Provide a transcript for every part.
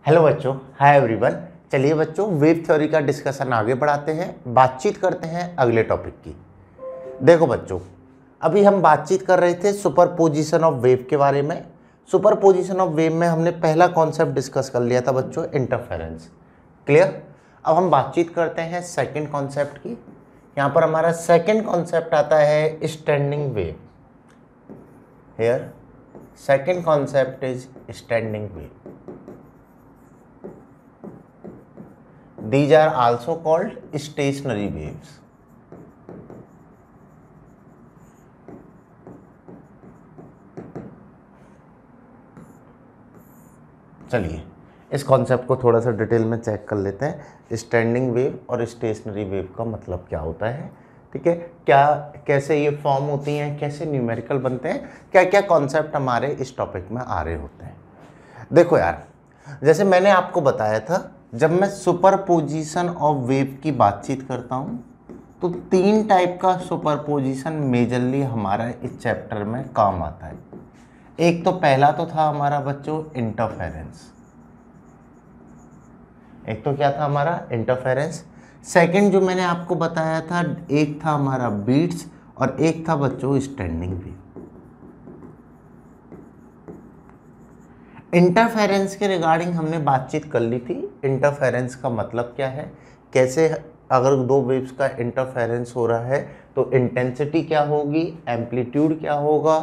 Hello बच्चों, hi everyone. चलिए बच्चों, वेव थ्योरी का डिस्कशन आगे बढ़ाते हैं, बातचीत करते हैं अगले टॉपिक की। देखो बच्चों, अभी हम बातचीत कर रहे थे सुपरपोजिशन ऑफ वेव के बारे में। सुपरपोजिशन ऑफ वेव में हमने पहला कॉन्सेप्ट डिस्कस कर लिया था बच्चों, इंटरफेरेंस। क्लियर। अब हम बातचीत करते हैं सेकेंड कॉन्सेप्ट की। यहाँ पर हमारा सेकेंड कॉन्सेप्ट आता है standing wave. Here second concept is standing wave. These are also called stationary waves. चलिए इस कॉन्सेप्ट को थोड़ा सा डिटेल में चेक कर लेते हैं। स्टैंडिंग वेव और स्टेशनरी वेव का मतलब क्या होता है, ठीक है, क्या कैसे ये फॉर्म होती हैं, कैसे न्यूमेरिकल बनते हैं, क्या क्या कॉन्सेप्ट हमारे इस टॉपिक में आ रहे होते हैं। देखो यार, जैसे मैंने आपको बताया था, जब मैं सुपरपोजिशन ऑफ वेव की बातचीत करता हूँ तो तीन टाइप का सुपरपोजिशन मेजरली हमारा इस चैप्टर में काम आता है। एक तो पहला तो था हमारा बच्चों इंटरफेरेंस। एक तो क्या था हमारा इंटरफेरेंस। सेकंड जो मैंने आपको बताया था, एक था हमारा बीट्स और एक था बच्चों स्टैंडिंग वेव। इंटरफेरेंस के रिगार्डिंग हमने बातचीत कर ली थी। इंटरफेरेंस का मतलब क्या है, कैसे अगर दो वेव्स का इंटरफेरेंस हो रहा है तो इंटेंसिटी क्या होगी, एम्पलीट्यूड क्या होगा,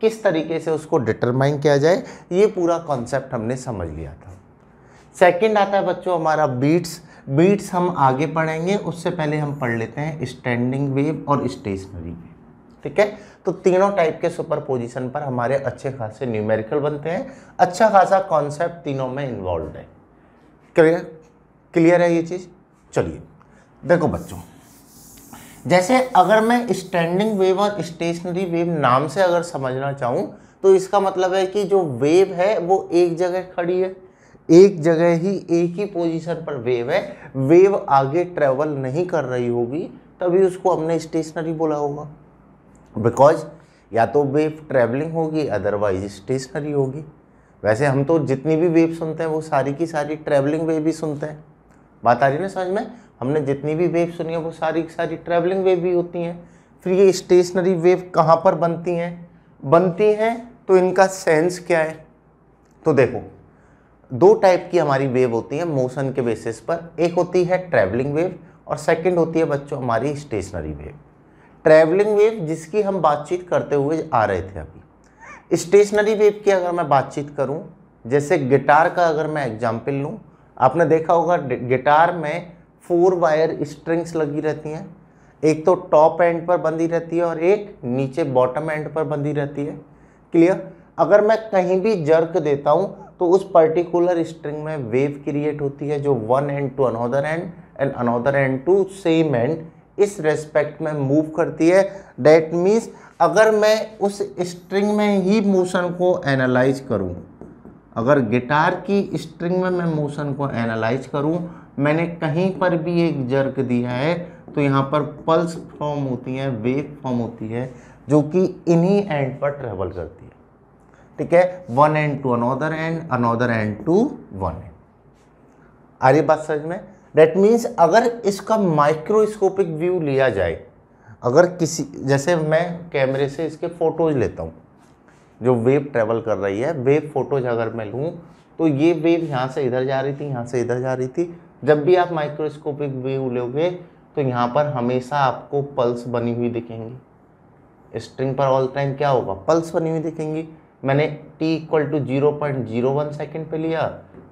किस तरीके से उसको डिटरमाइन किया जाए, ये पूरा कॉन्सेप्ट हमने समझ लिया था। सेकंड आता है बच्चों हमारा बीट्स। बीट्स हम आगे पढ़ेंगे, उससे पहले हम पढ़ लेते हैं स्टैंडिंग वेव और स्टेशनरी वेव, ठीक है। तो तीनों टाइप के सुपरपोजिशन पर हमारे अच्छे खासे न्यूमेरिकल बनते हैं। अच्छा खासा कॉन्सेप्ट तीनों में इन्वॉल्व है। क्लियर है ये चीज़। चलिए देखो बच्चों, जैसे अगर मैं स्टैंडिंग वेव और स्टेशनरी वेव नाम से अगर समझना चाहूँ तो इसका मतलब है कि जो वेव है वो एक जगह खड़ी है, एक जगह ही, एक ही पोजीशन पर वेव है, वेव आगे ट्रेवल नहीं कर रही होगी, तभी उसको हमने स्टेशनरी बोला होगा। बिकॉज या तो वेव ट्रेवलिंग होगी, अदरवाइज स्टेशनरी होगी। वैसे हम तो जितनी भी वेव सुनते हैं वो सारी की सारी ट्रेवलिंग वेव ही सुनते हैं। बात आ रही है ना समझ में। हमने जितनी भी वेव सुनी है वो सारी की सारी ट्रेवलिंग वेव भी होती हैं। फिर ये स्टेशनरी वेव कहाँ पर बनती हैं तो इनका सेंस क्या है। तो देखो, दो टाइप की हमारी वेव होती है मोशन के बेसिस पर। एक होती है ट्रैवलिंग वेव और सेकंड होती है बच्चों हमारी स्टेशनरी वेव। ट्रैवलिंग वेव जिसकी हम बातचीत करते हुए आ रहे थे अभी। स्टेशनरी वेव की अगर मैं बातचीत करूं, जैसे गिटार का अगर मैं एग्जांपल लूं, आपने देखा होगा गिटार में 4 वायर स्ट्रिंग्स लगी रहती हैं। एक तो टॉप एंड पर बंधी रहती है और एक नीचे बॉटम एंड पर बंधी रहती है। क्लियर। अगर मैं कहीं भी जर्क देता हूं तो उस पर्टिकुलर स्ट्रिंग में वेव क्रिएट होती है जो one end to another end and another end to same end इस रेस्पेक्ट में मूव करती है। दैट मीन्स अगर मैं उस स्ट्रिंग में ही मोशन को एनालाइज करूं, अगर गिटार की स्ट्रिंग में मैं मोशन को एनालाइज करूं, मैंने कहीं पर भी एक जर्क दिया है तो यहाँ पर पल्स फॉर्म होती है, वेव फॉर्म होती है जो कि इन्हीं एंड पर ट्रेवल करती है, ठीक है। One end to another end to one end. आ रही बात समझ में। दैट मीन्स अगर इसका माइक्रोस्कोपिक व्यू लिया जाए, अगर किसी, जैसे मैं कैमरे से इसके फोटोज लेता हूँ, जो वेव ट्रेवल कर रही है, वेव फोटोज अगर मैं लूँ तो ये वेव यहाँ से इधर जा रही थी, यहाँ से इधर जा रही थी। जब भी आप माइक्रोस्कोपिक व्यू लोगे तो यहाँ पर हमेशा आपको पल्स बनी हुई दिखेंगी। स्ट्रिंग पर ऑल टाइम क्या होगा, पल्स बनी हुई दिखेंगी। मैंने t = 0.01 सेकेंड पे लिया,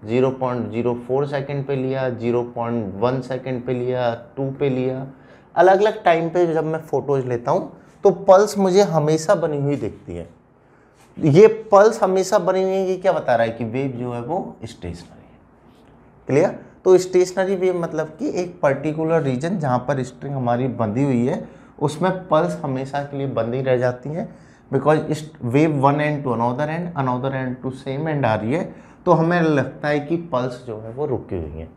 0.04 सेकेंड पे लिया, 0.1 सेकेंड पे लिया, 2 पे लिया, अलग अलग टाइम पे जब मैं फोटोज लेता हूँ तो पल्स मुझे हमेशा बनी हुई दिखती है। ये पल्स हमेशा बनी हुई है, ये क्या बता रहा है कि वेव जो है वो स्टेशनरी है। क्लियर। तो स्टेशनरी वेव मतलब कि एक पर्टिकुलर रीजन जहाँ पर स्ट्रिंग हमारी बंधी हुई है उसमें पल्स हमेशा के लिए बंदी रह जाती हैं। बिकॉज इस wave one end to another end to same end आ रही है तो हमें लगता है कि पल्स जो है वो रुकी हुई है।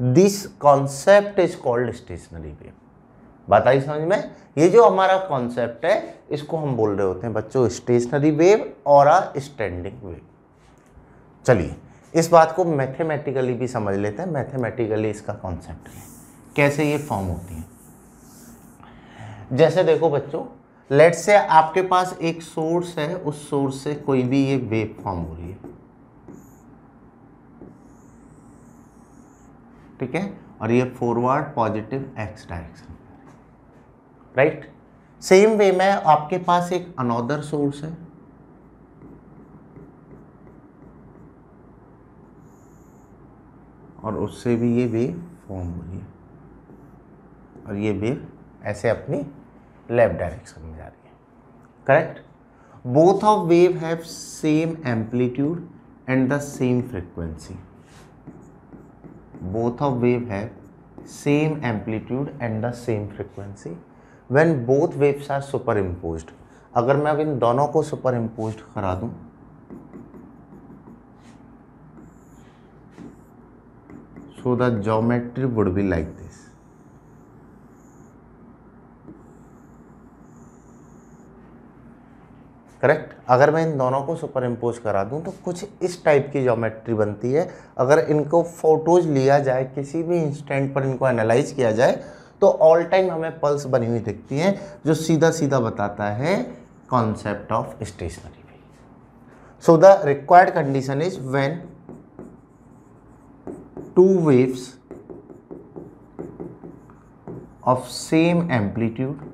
This concept is called stationary wave. बात आई समझ में। ये जो हमारा कॉन्सेप्ट है इसको हम बोल रहे होते हैं बच्चों स्टेशनरी वेव और स्टैंडिंग वेव। चलिए इस बात को मैथमेटिकली भी समझ लेते हैं, मैथमेटिकली इसका कॉन्सेप्ट है कैसे ये फॉर्म होती है। जैसे देखो बच्चों, लेट्स से आपके पास एक सोर्स है, उस सोर्स से कोई भी ये वेव फॉर्म हो रही है, ठीक है, और ये forward positive x direction, right. Same way में आपके पास एक अनदर सोर्स है, और उससे भी ये वेव फॉर्म हो रही है, और ये वेव ऐसे अपनी लेफ्ट डायरेक्शन में जा रही है, correct. Both of wave have same amplitude and the same frequency, both of wave have same amplitude and the same frequency when both waves are superimposed। अगर मैं अब इन दोनों को सुपरइम्पोज्ड करा दूं, so the geometry would be like this, correct. अगर मैं इन दोनों को सुपर इम्पोज करा दूं तो कुछ इस टाइप की ज्योमेट्री बनती है। अगर इनको फोटोज लिया जाए, किसी भी इंस्टेंट पर इनको एनालाइज किया जाए, तो ऑल टाइम हमें पल्स बनी हुई दिखती है, जो सीधा सीधा बताता है concept of stationary wave. So the required condition is when two waves of same amplitude,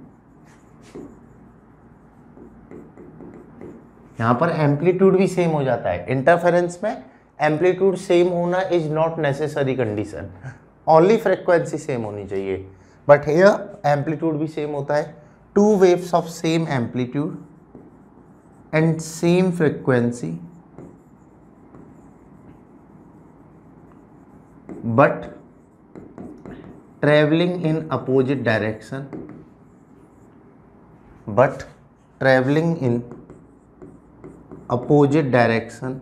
यहाँ पर एम्पलीट्यूड भी सेम हो जाता है। इंटरफेरेंस में एम्पलीट्यूड सेम होना is not necessary condition, only frequency same होनी चाहिए, बट हियर एम्पलीट्यूड भी सेम होता है। Two waves of same amplitude and same frequency but travelling in opposite direction, but travelling in opposite direction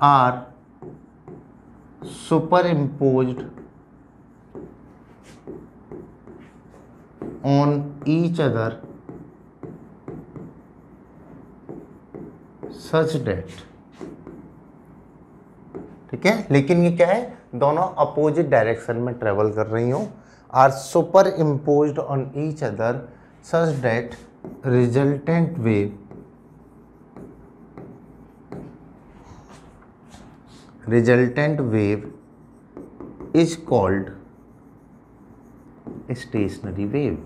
are superimposed on each other such that, ठीक है, लेकिन ये क्या है, दोनों अपोजिट डायरेक्शन में ट्रेवल कर रही हूँ, are superimposed on each other such that resultant wave is called stationary wave।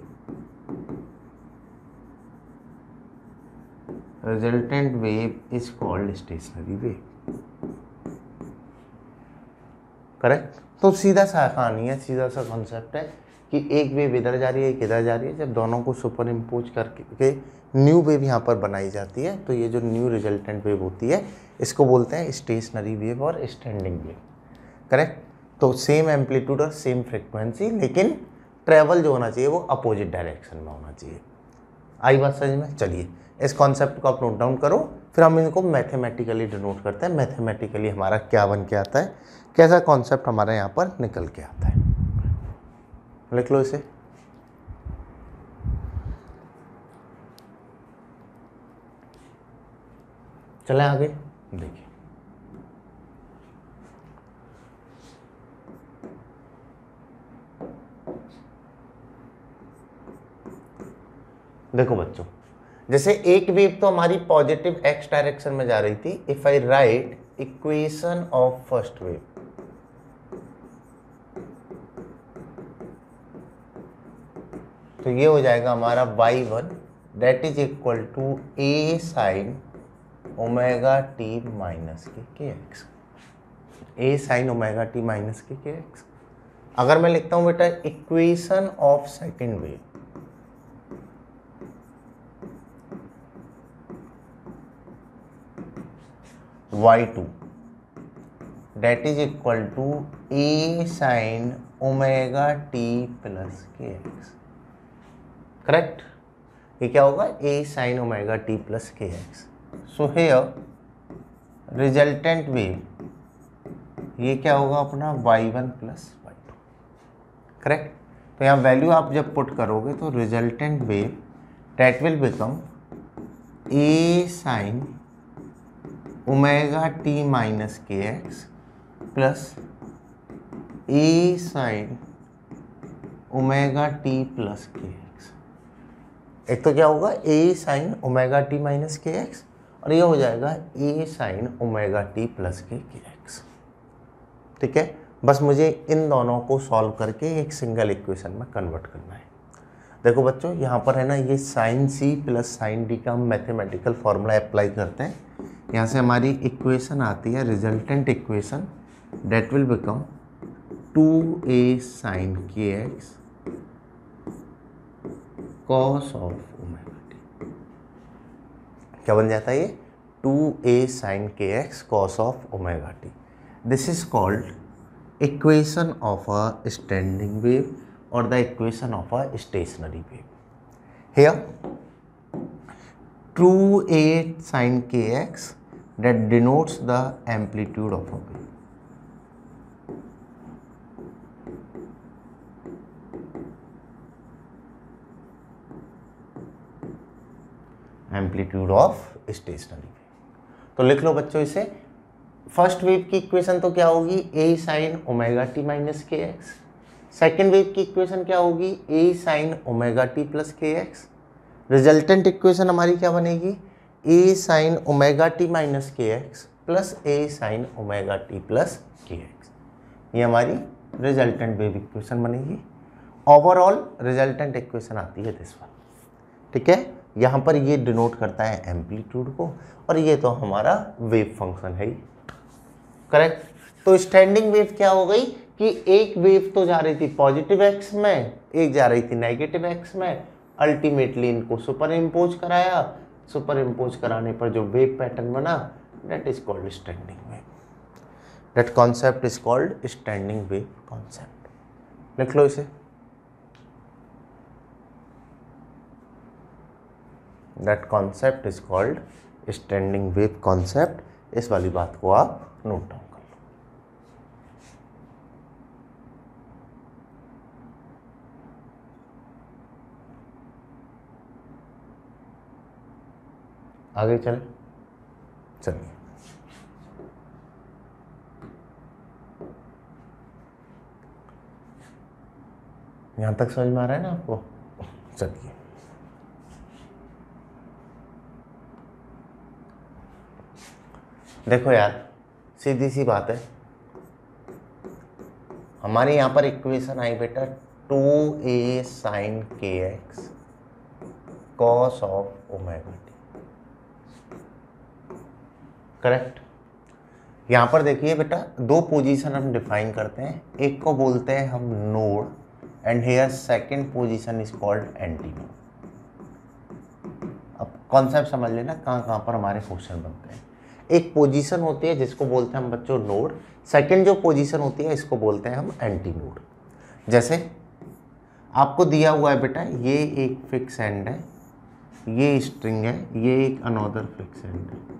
Resultant wave is called stationary wave, correct. तो सीधा सा कहानी है, सीधा सा कॉन्सेप्ट है कि एक वेव इधर जा रही है, एक इधर जा रही है। जब दोनों को सुपर इम्पोज करके न्यू वेव यहाँ पर बनाई जाती है, तो ये जो न्यू रिजल्टेंट वेव होती है, इसको बोलते हैं स्टेशनरी वेव और स्टैंडिंग वेव, करेक्ट। तो सेम एम्पलीट्यूड और सेम फ्रिक्वेंसी, लेकिन ट्रेवल जो होना चाहिए वो अपोजिट डायरेक्शन में होना चाहिए। आई बात समझ में? चलिए इस कॉन्सेप्ट को आप नोट डाउन करो, फिर हम इनको मैथमेटिकली डिनोट करते हैं। मैथमेटिकली हमारा क्या बन के आता है, कैसा कॉन्सेप्ट हमारे यहाँ पर निकल के आता है, लिख लो इसे। चलें आगे, देखिए देखो बच्चों, जैसे एक वेव तो हमारी पॉजिटिव एक्स डायरेक्शन में जा रही थी। If I write equation of first wave, तो ये हो जाएगा हमारा y1 that is equal to a sine omega t minus k x, a sine omega t minus k x. अगर मैं लिखता हूं बेटा equation of second wave, y2 that is equal to a sine omega t plus k x, correct. ये क्या होगा, a sine omega t plus k x. So here resultant wave ये क्या होगा अपना y1 प्लस y2, करेक्ट। तो यहाँ value आप जब पुट करोगे तो resultant wave that will become a sign omega t minus k x plus A sign omega t plus k x. एक तो क्या होगा ए sign omega t minus k x और ये हो जाएगा ए sign omega t plus k x. ठीक है, बस मुझे इन दोनों को सॉल्व करके एक सिंगल इक्वेशन में कन्वर्ट करना है। देखो बच्चों, यहाँ पर है ना ये sine C plus sine D का हम मैथमेटिकल फॉर्मूला अप्लाई करते हैं। यहाँ से हमारी इक्वेशन आती है resultant equation that will become 2a sine के x cos of omega t. क्या बन जाता है ये 2a साइन के x cos of omega t. This is called equation of a standing wave or the equation of a stationary wave. Here 2a sin kx that denotes the amplitude of a wave. Amplitude of stationary wave. तो लिख लो बच्चों इसे। First wave की equation तो क्या होगी a sine omega t minus k x. Second wave की equation क्या होगी ए sign omega t plus k x. Resultant equation हमारी क्या बनेगी ए sign omega t minus k x plus ए sign omega t plus k x. ये हमारी resultant wave equation बनेगी। Overall resultant equation आती है दिस वन। ठीक है, यहाँ पर ये डिनोट करता है एम्पलीट्यूड को और ये तो हमारा वेव फंक्शन है ही। करेक्ट। तो स्टैंडिंग वेव क्या हो गई कि एक वेव तो जा रही थी पॉजिटिव एक्स में, एक जा रही थी नेगेटिव एक्स में। अल्टीमेटली इनको सुपर इम्पोज कराया, सुपर इम्पोज कराने पर जो वेव पैटर्न बना that is called standing wave. That concept is called standing wave concept. लिख लो इसे। That concept is called standing wave concept. इस वाली बात को आप नोट डाउन। आगे चले, चलिए। यहां तक समझ में आ रहा है ना आपको? चलिए, देखो यार सीधी सी बात है, हमारे यहां पर इक्वेशन आई बेटा 2a साइन के x cos of omega T. Correct. यहाँ पर देखिए बेटा दो पोजीशन हम डिफाइन करते हैं, एक को बोलते हैं हम node and here second position is called antinode. अब कॉन्सेप्ट समझ लेना कहाँ कहाँ पर हमारे क्वेश्चन बनते हैं। एक पोजीशन होती है जिसको बोलते हैं हम बच्चों नोड, सेकंड जो पोजीशन होती है इसको बोलते हैं हम एंटी नोड। जैसे आपको दिया हुआ है बेटा ये एक फिक्स एंड है, ये स्ट्रिंग है, ये एक अनदर फिक्स एंड है।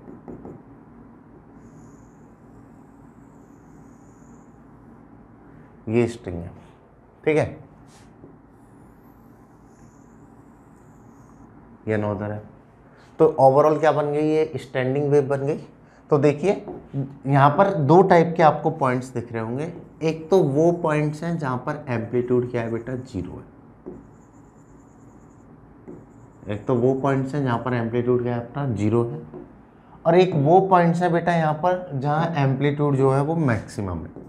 ये स्ट्रिंग है, ठीक है, ये अनदर है। तो ओवरऑल क्या बन गई, ये स्टैंडिंग वेव बन गई। तो देखिए यहाँ पर दो टाइप के आपको पॉइंट्स दिख रहे होंगे। एक तो वो पॉइंट्स हैं जहाँ पर एम्पलीट्यूड क्या है बेटा जीरो है, एक तो वो पॉइंट्स हैं जहाँ पर एम्पलीट्यूड क्या है अपना जीरो है, और एक वो पॉइंट्स है बेटा यहाँ पर जहाँ एम्पलीट्यूड जो है वो मैक्सिमम है।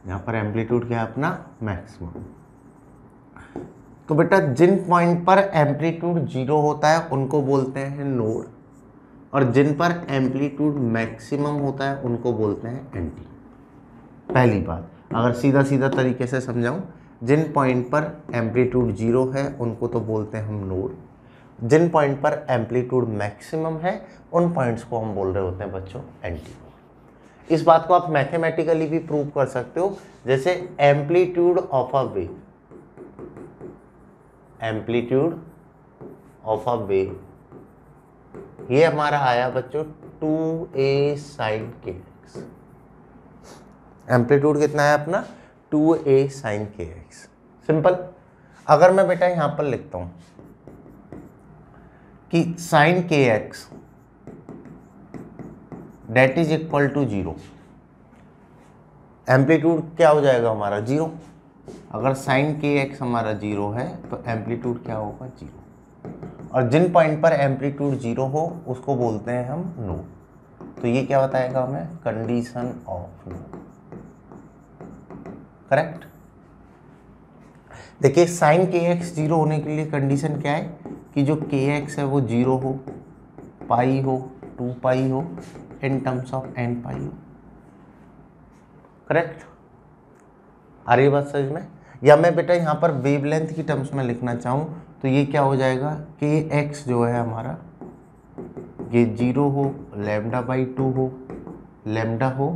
यहाँ पर एम्पलीट्यूड क्या है अपना मैक्सिमम। तो बेटा जिन पॉइंट पर एम्पलीट्यूड जीरो होता है उनको बोलते हैं नोड, और जिन पर एम्पलीट्यूड मैक्सिमम होता है उनको बोलते हैं एंटी। पहली बात अगर सीधा सीधा तरीके से समझाऊं, जिन पॉइंट पर एम्पलीट्यूड जीरो है उनको तो बोलते हैं हम नोड, जिन पॉइंट पर एम्पलीट्यूड मैक्सिमम है उन पॉइंट्स को हम बोल रहे होते हैं बच्चों एंटी नोड। इस बात को आप मैथमेटिकली भी प्रूव कर सकते हो, जैसे amplitude of a wave, amplitude of a wave ये हमारा आया बच्चों 2a साइन के एक्स। एम्पलीट्यूड कितना है अपना 2a साइन के एक्स। सिंपल। अगर मैं बेटा यहां पर लिखता हूं कि साइन के x that is equal to 0, amplitude क्या हो जाएगा हमारा 0। अगर साइन के एक्स हमारा 0 है तो एम्पलीट्यूड क्या होगा 0, और जिन पॉइंट पर एम्पलीट्यूड 0 हो उसको बोलते हैं हम नोड। तो ये क्या बताएगा हमें, कंडीशन ऑफ नोड। करेक्ट। देखिए साइन के एक्स 0 होने के लिए कंडीशन क्या है कि जो के एक्स है वो 0 हो, पाई हो, 2 पाई हो, इन टर्म्स ऑफ एन पाई हो। करेक्ट। आ रही है बात समझ में? या मैं बेटा यहाँ पर वेवलेंथ की टर्म्स में लिखना चाहूँ तो ये क्या हो जाएगा, के एक्स जो है हमारा ये 0 हो, लैम्डा बाई 2 हो, लैम्डा हो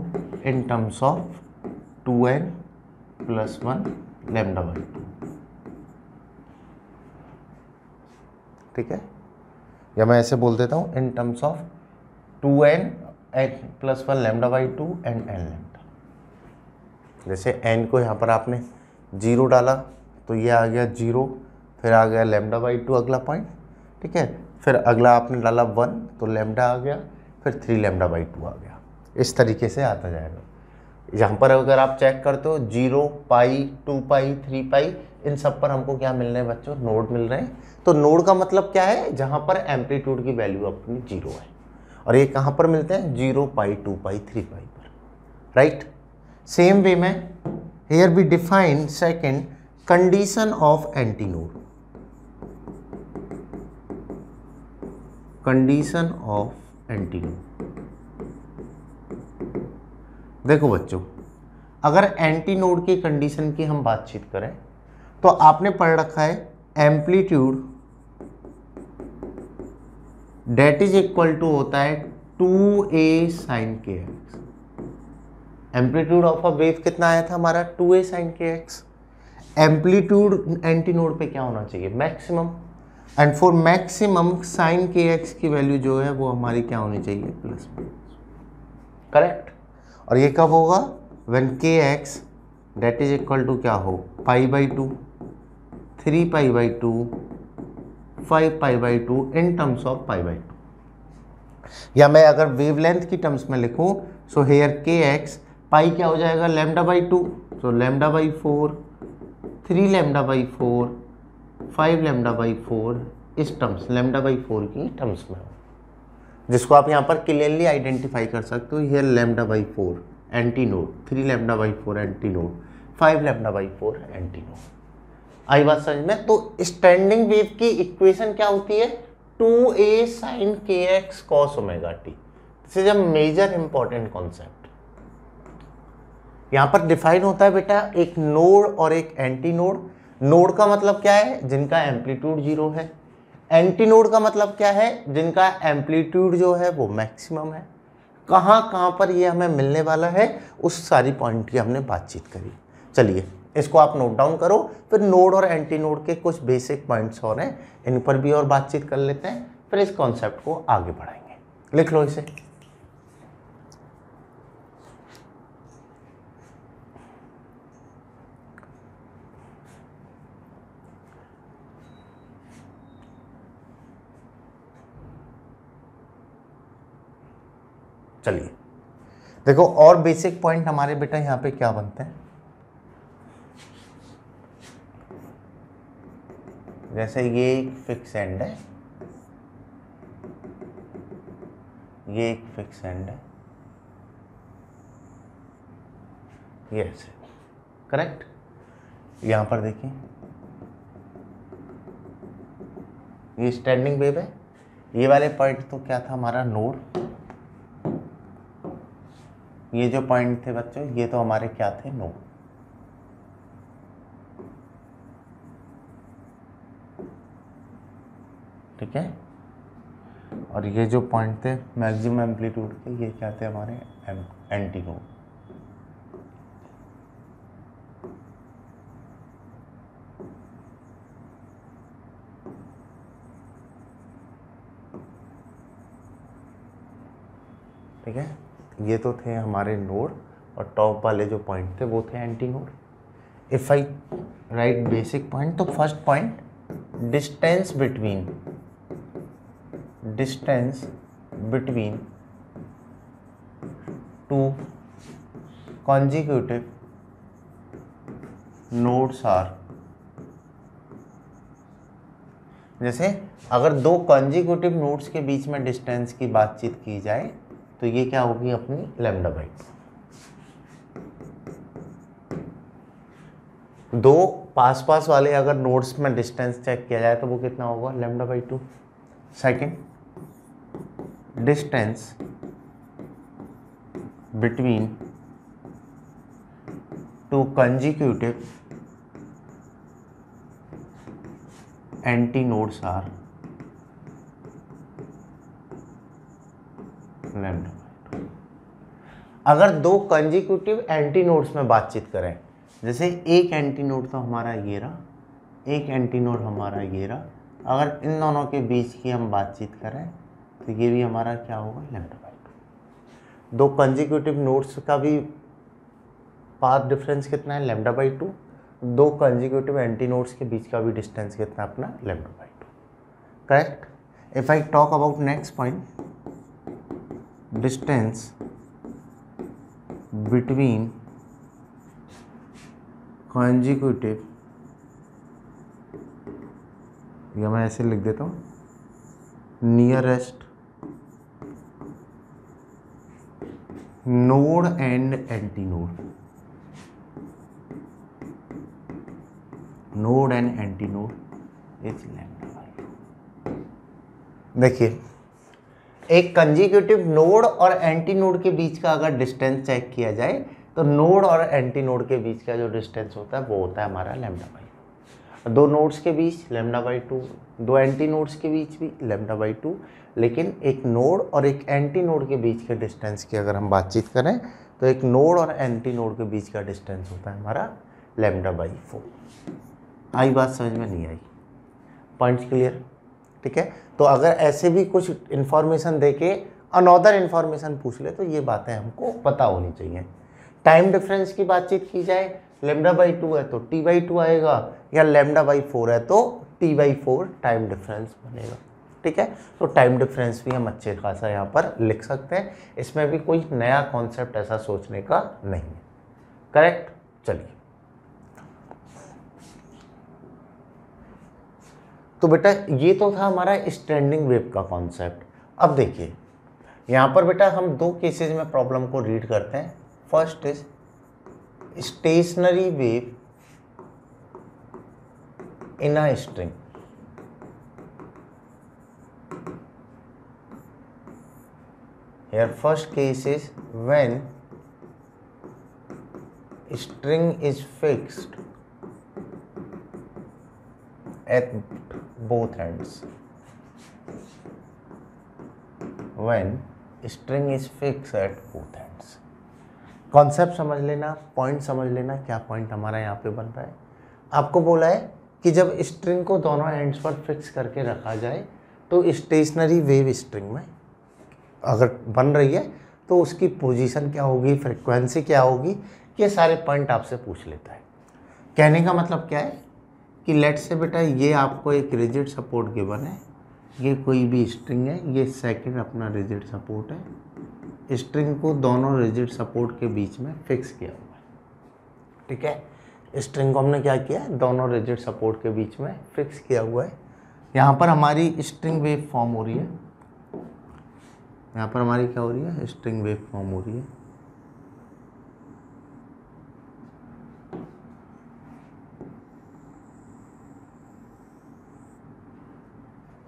इन terms of 2n plus 1 lambda by 2। ठीक है, या मैं ऐसे बोल देता हूँ इन terms of 2n plus 1 lambda by 2 and n lambda. जैसे n को यहाँ पर आपने 0 डाला तो ये आ गया 0, फिर आ गया लैम्डा बाई 2 अगला पॉइंट। ठीक है, फिर अगला आपने डाला 1 तो लैम्डा आ गया, फिर 3 लैम्डा बाई 2 आ गया। इस तरीके से आता जाएगा। यहाँ पर अगर आप चेक करते हो 0 पाई, 2 पाई, 3 पाई, इन सब पर हमको क्या मिल रहे हैं बच्चों, नोड मिल रहे हैं। तो नोड का मतलब क्या है, जहाँ पर एम्पलीट्यूड की वैल्यू अपनी 0 है। और ये कहाँ पर मिलते हैं, 0 पाई, 2 पाई, 3 पाई पर। राइट। सेम वे में here we define second condition of antinode, condition of antinode। देखो बच्चों, अगर एंटीनोड की कंडीशन की हम बातचीत करें तो आपने पढ़ रखा है amplitude that is equal to होता है 2a sin kx। Amplitude of a wave कितना आया था हमारा, 2a sin kx। Amplitude antinode पे क्या होना चाहिए, maximum. And for maximum sin kx की वैल्यू जो है वो हमारी क्या होनी चाहिए, प्लस। करेक्ट। और ये कब होगा, when kx that is equal to क्या हो, pi by 2, 3 pi by 2, 5 pi by 2 in terms of pi by 2। या मैं अगर वेवलेंथ की टर्म्स में लिखूं सो हेयर kx पाई क्या हो जाएगा, लैम्डा बाई 2, तो lambda by 4, 3 lambda by 4, 5 lambda by 4, इस टर्म्स लैम्डा बाई 4 की टर्म्स में हो, जिसको आप यहाँ पर क्लियरली आइडेंटिफाई कर सकते हो। Here lambda by 4 anti node, 3 lambda by 4 anti node, 5 lambda by 4 anti node. आई बात समझ में? तो स्टैंडिंग वेव की इक्वेशन क्या होती है, 2a sin kx cos omega t। This is a major important concept. यहां पर डिफाइन होता है बेटा एक नोड और एक एंटी नोड। नोड का मतलब क्या है, जिनका एम्पलीट्यूड 0 है। एंटी नोड का मतलब क्या है, जिनका एम्पलीट्यूड जो है वो मैक्सिमम है। कहां कहां पर ये हमें मिलने वाला है, उस सारी पॉइंट की हमने बातचीत करी। चलिए इसको आप नोट डाउन करो, फिर नोड और एंटी नोड के कुछ बेसिक पॉइंट्स और हैं, इन पर भी और बातचीत कर लेते हैं, फिर इस कॉन्सेप्ट को आगे बढ़ाएंगे। लिख लो इसे। चलिए देखो, और बेसिक पॉइंट हमारे बेटा यहाँ पे क्या बनते हैं, जैसे ये एक फिक्स एंड है, ये एक फिक्स एंड है, ये ऐसे। करेक्ट। यहां पर देखिए ये स्टैंडिंग वेव है, ये वाले पॉइंट तो क्या था हमारा, नोड। ये जो पॉइंट थे बच्चों ये तो हमारे क्या थे, नोड। ठीक है। और ये जो पॉइंट थे मैक्सिमम एम्पलीट्यूड के, ये क्या थे हमारे, एंटी नोड। ठीक है, ये तो थे हमारे नोड, और टॉप वाले जो पॉइंट थे वो थे anti node. If I write basic point, तो first point distance between two consecutive nodes are, जैसे अगर दो कॉन्जिक्यूटिव नोड्स के बीच में डिस्टेंस की बातचीत की जाए तो ये क्या होगी अपनी लैम्डा बाई टू। दो पास पास वाले अगर नोड्स में डिस्टेंस चेक किया जाए तो वो कितना होगा lambda by two. Second, distance between two consecutive antinodes are lambda. अगर दो कंजिक्यूटिव एंटी-नोड्स में बातचीत करें, जैसे एक एंटी-नोड तो हमारा ये रहा, एक एंटी-नोड हमारा ये रहा, अगर इन दोनों के बीच की हम बातचीत करें तो ये भी हमारा क्या होगा लैम्डा बाई टू। दो कंजिक्यूटिव नोड्स का भी पाथ डिफरेंस कितना है लैम्डा बाई टू, दो कंजिक्यूटिव एंटी नोड्स के बीच का भी डिस्टेंस कितना अपना lambda by to. Correct. If I talk about next point, distance between consecutive, या मैं ऐसे लिख देता हूँ, nearest node and anti node, node and anti node is lambda by to. देखिए, एक कंजिक्यूटिव नोड और एंटी नोड के बीच का अगर डिस्टेंस चेक किया जाए तो नोड और एंटी नोड के बीच का जो डिस्टेंस होता है वो होता है हमारा लैम्डा बाई टू। दो नोड्स के बीच लैम्डा बाई टू, दो एंटी नोड्स के बीच भी लैम्डा बाई टू, लेकिन एक नोड और एक एंटी नोड के बीच के डिस्टेंस की अगर हम बातचीत करें तो एक नोड और एंटी नोड के बीच का डिस्टेंस होता है हमारा लैम्डा बाई फोर। आई बात समझ में नहीं आई? Points clear? ठीक है। तो अगर ऐसे भी कुछ इन्फॉर्मेशन देके अनदर इन्फॉर्मेशन पूछ ले तो ये बातें हमको पता होनी चाहिए। टाइम डिफरेंस की बातचीत की जाए, लैम्डा बाई टू है तो टी बाई टू आएगा, या लैम्डा बाई फोर है तो T by four time difference बनेगा। ठीक है। तो टाइम डिफरेंस भी हम अच्छे खासा यहाँ पर लिख सकते हैं, इसमें भी कोई नया कॉन्सेप्ट ऐसा सोचने का नहीं है। करेक्ट। चलिए, तो बेटा ये तो था हमारा स्टैंडिंग वेव का कॉन्सेप्ट। अब देखिए यहाँ पर बेटा हम दो केसेस में प्रॉब्लम को रीड करते हैं। First is stationary wave in a string. Here first case is when string is fixed at both ends. When string is fixed at both ends. Concept समझ लेना, पॉइंट समझ लेना, क्या पॉइंट हमारा यहाँ पे बन रहा है। आपको बोला है कि जब स्ट्रिंग को दोनों एंड्स पर फिक्स करके रखा जाए तो स्टेशनरी वेव स्ट्रिंग में अगर बन रही है तो उसकी पोजीशन क्या होगी, फ्रीक्वेंसी क्या होगी, ये सारे पॉइंट आपसे पूछ लेता है। कहने का मतलब क्या है कि लेट से बेटा ये आपको एक रिजिड सपोर्ट गिवन है, ये कोई भी स्ट्रिंग है, ये सेकंड अपना रिजिड सपोर्ट है, स्ट्रिंग को दोनों रिजिड सपोर्ट के बीच में फिक्स किया हुआ है। ठीक है। स्ट्रिंग को हमने क्या किया है, दोनों रिजिड सपोर्ट के बीच में फिक्स किया हुआ है। यहाँ पर हमारी स्ट्रिंग वेव फॉर्म हो रही है, यहाँ पर हमारी क्या हो रही है, स्ट्रिंग वेव फॉर्म हो रही है।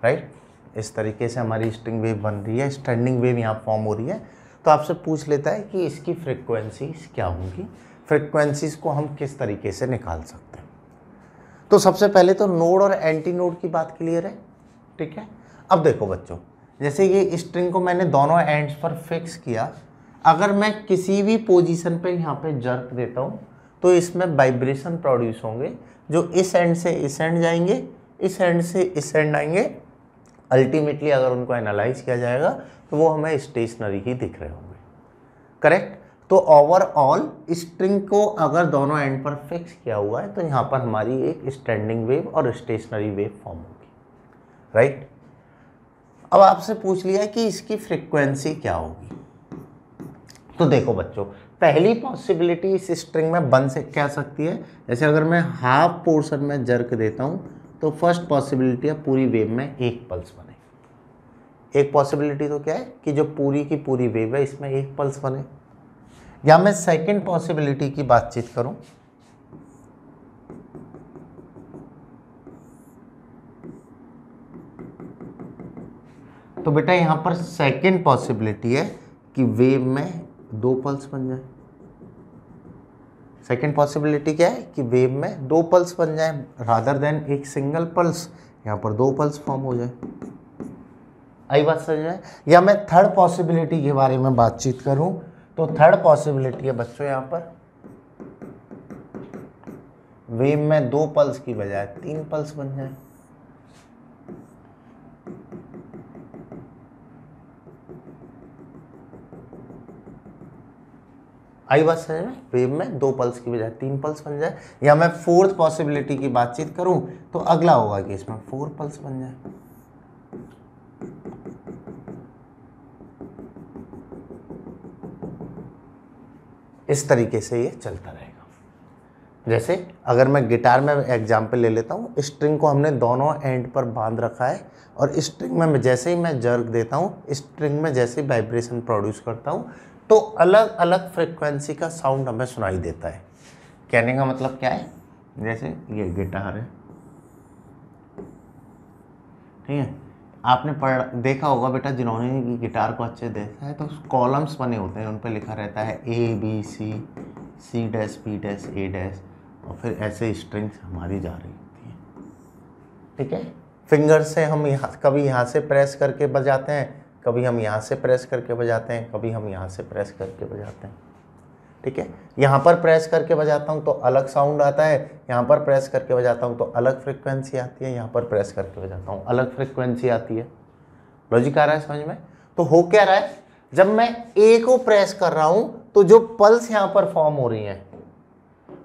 राइट। इस तरीके से हमारी स्ट्रिंग वेव बन रही है, स्टैंडिंग वेव यहाँ फॉर्म हो रही है। तो आपसे पूछ लेता है कि इसकी फ्रीक्वेंसीज क्या होंगी, फ्रीक्वेंसीज को हम किस तरीके से निकाल सकते हैं। तो सबसे पहले तो नोड और एंटी नोड की बात क्लियर है। ठीक है। अब देखो बच्चों, जैसे ये स्ट्रिंग को मैंने दोनों एंड्स पर फिक्स किया, अगर मैं किसी भी पोजीशन पे यहाँ पे जर्क देता हूँ तो इसमें वाइब्रेशन प्रोड्यूस होंगे, जो इस एंड से इस एंड जाएंगे, इस एंड से इस एंड आएंगे। अल्टीमेटली अगर उनको एनालाइज किया जाएगा तो वो हमें स्टेशनरी ही दिख रहे होंगे। करेक्ट। तो ओवरऑल स्ट्रिंग को अगर दोनों एंड पर फिक्स किया हुआ है तो यहाँ पर हमारी एक स्टैंडिंग वेव और स्टेशनरी वेव फॉर्म होगी, राइट। अब आपसे पूछ लिया है कि इसकी फ्रीक्वेंसी क्या होगी। तो देखो बच्चों, पहली पॉसिबिलिटी इस स्ट्रिंग में बन से क्या सकती है, जैसे अगर मैं हाफ पोर्शन में जर्क देता हूँ तो फर्स्ट पॉसिबिलिटी है पूरी वेव में एक पल्स बने। एक पॉसिबिलिटी तो क्या है कि जो पूरी की पूरी वेव है इसमें एक पल्स बने। या मैं सेकंड पॉसिबिलिटी की बातचीत करूं तो बेटा यहां पर सेकंड पॉसिबिलिटी है कि वेव में दो पल्स बन जाए। सेकंड पॉसिबिलिटी क्या है कि वेव में दो पल्स बन जाए रादर देन एक सिंगल पल्स, यहां पर दो पल्स फॉर्म हो जाए। आई बात समझ में। या मैं थर्ड पॉसिबिलिटी के बारे में बातचीत करूं तो थर्ड पॉसिबिलिटी है बच्चों यहां पर वेव में दो पल्स की बजाय तीन पल्स बन जाए। आई बात समझ में, वेव में दो पल्स की बजाय तीन पल्स बन जाए। या मैं फोर्थ पॉसिबिलिटी की बातचीत करूं तो अगला होगा कि इसमें फोर पल्स बन जाए। इस तरीके से ये चलता रहेगा। जैसे अगर मैं गिटार में एग्जाम्पल ले लेता हूँ, स्ट्रिंग को हमने दोनों एंड पर बांध रखा है और स्ट्रिंग में जैसे ही मैं जर्क देता हूँ, स्ट्रिंग में जैसे ही वाइब्रेशन प्रोड्यूस करता हूँ तो अलग अलग फ्रिक्वेंसी का साउंड हमें सुनाई देता है। कहने का मतलब क्या है, जैसे ये गिटार है, ठीक है, आपने देखा होगा बेटा जिन्होंने गिटार को अच्छे देखा है तो कॉलम्स बने होते हैं, उन पर लिखा रहता है A B C, C dash B dash A dash, और फिर ऐसे स्ट्रिंग्स हमारी जा रही होती हैं, ठीक है। फिंगर से हम कभी यहाँ से प्रेस करके बजाते हैं, कभी हम यहाँ से प्रेस करके बजाते हैं, कभी हम यहाँ से प्रेस करके बजाते हैं, ठीक है। यहाँ पर प्रेस करके बजाता हूँ तो अलग साउंड आता है, यहाँ पर प्रेस करके बजाता हूँ तो अलग फ्रिक्वेंसी आती है, यहाँ पर प्रेस करके बजाता हूँ अलग फ्रिक्वेंसी आती है। लॉजिक आ रहा है समझ में। तो हो क्या रहा है, जब मैं ए को प्रेस कर रहा हूँ तो जो पल्स यहाँ पर फॉर्म हो रही है,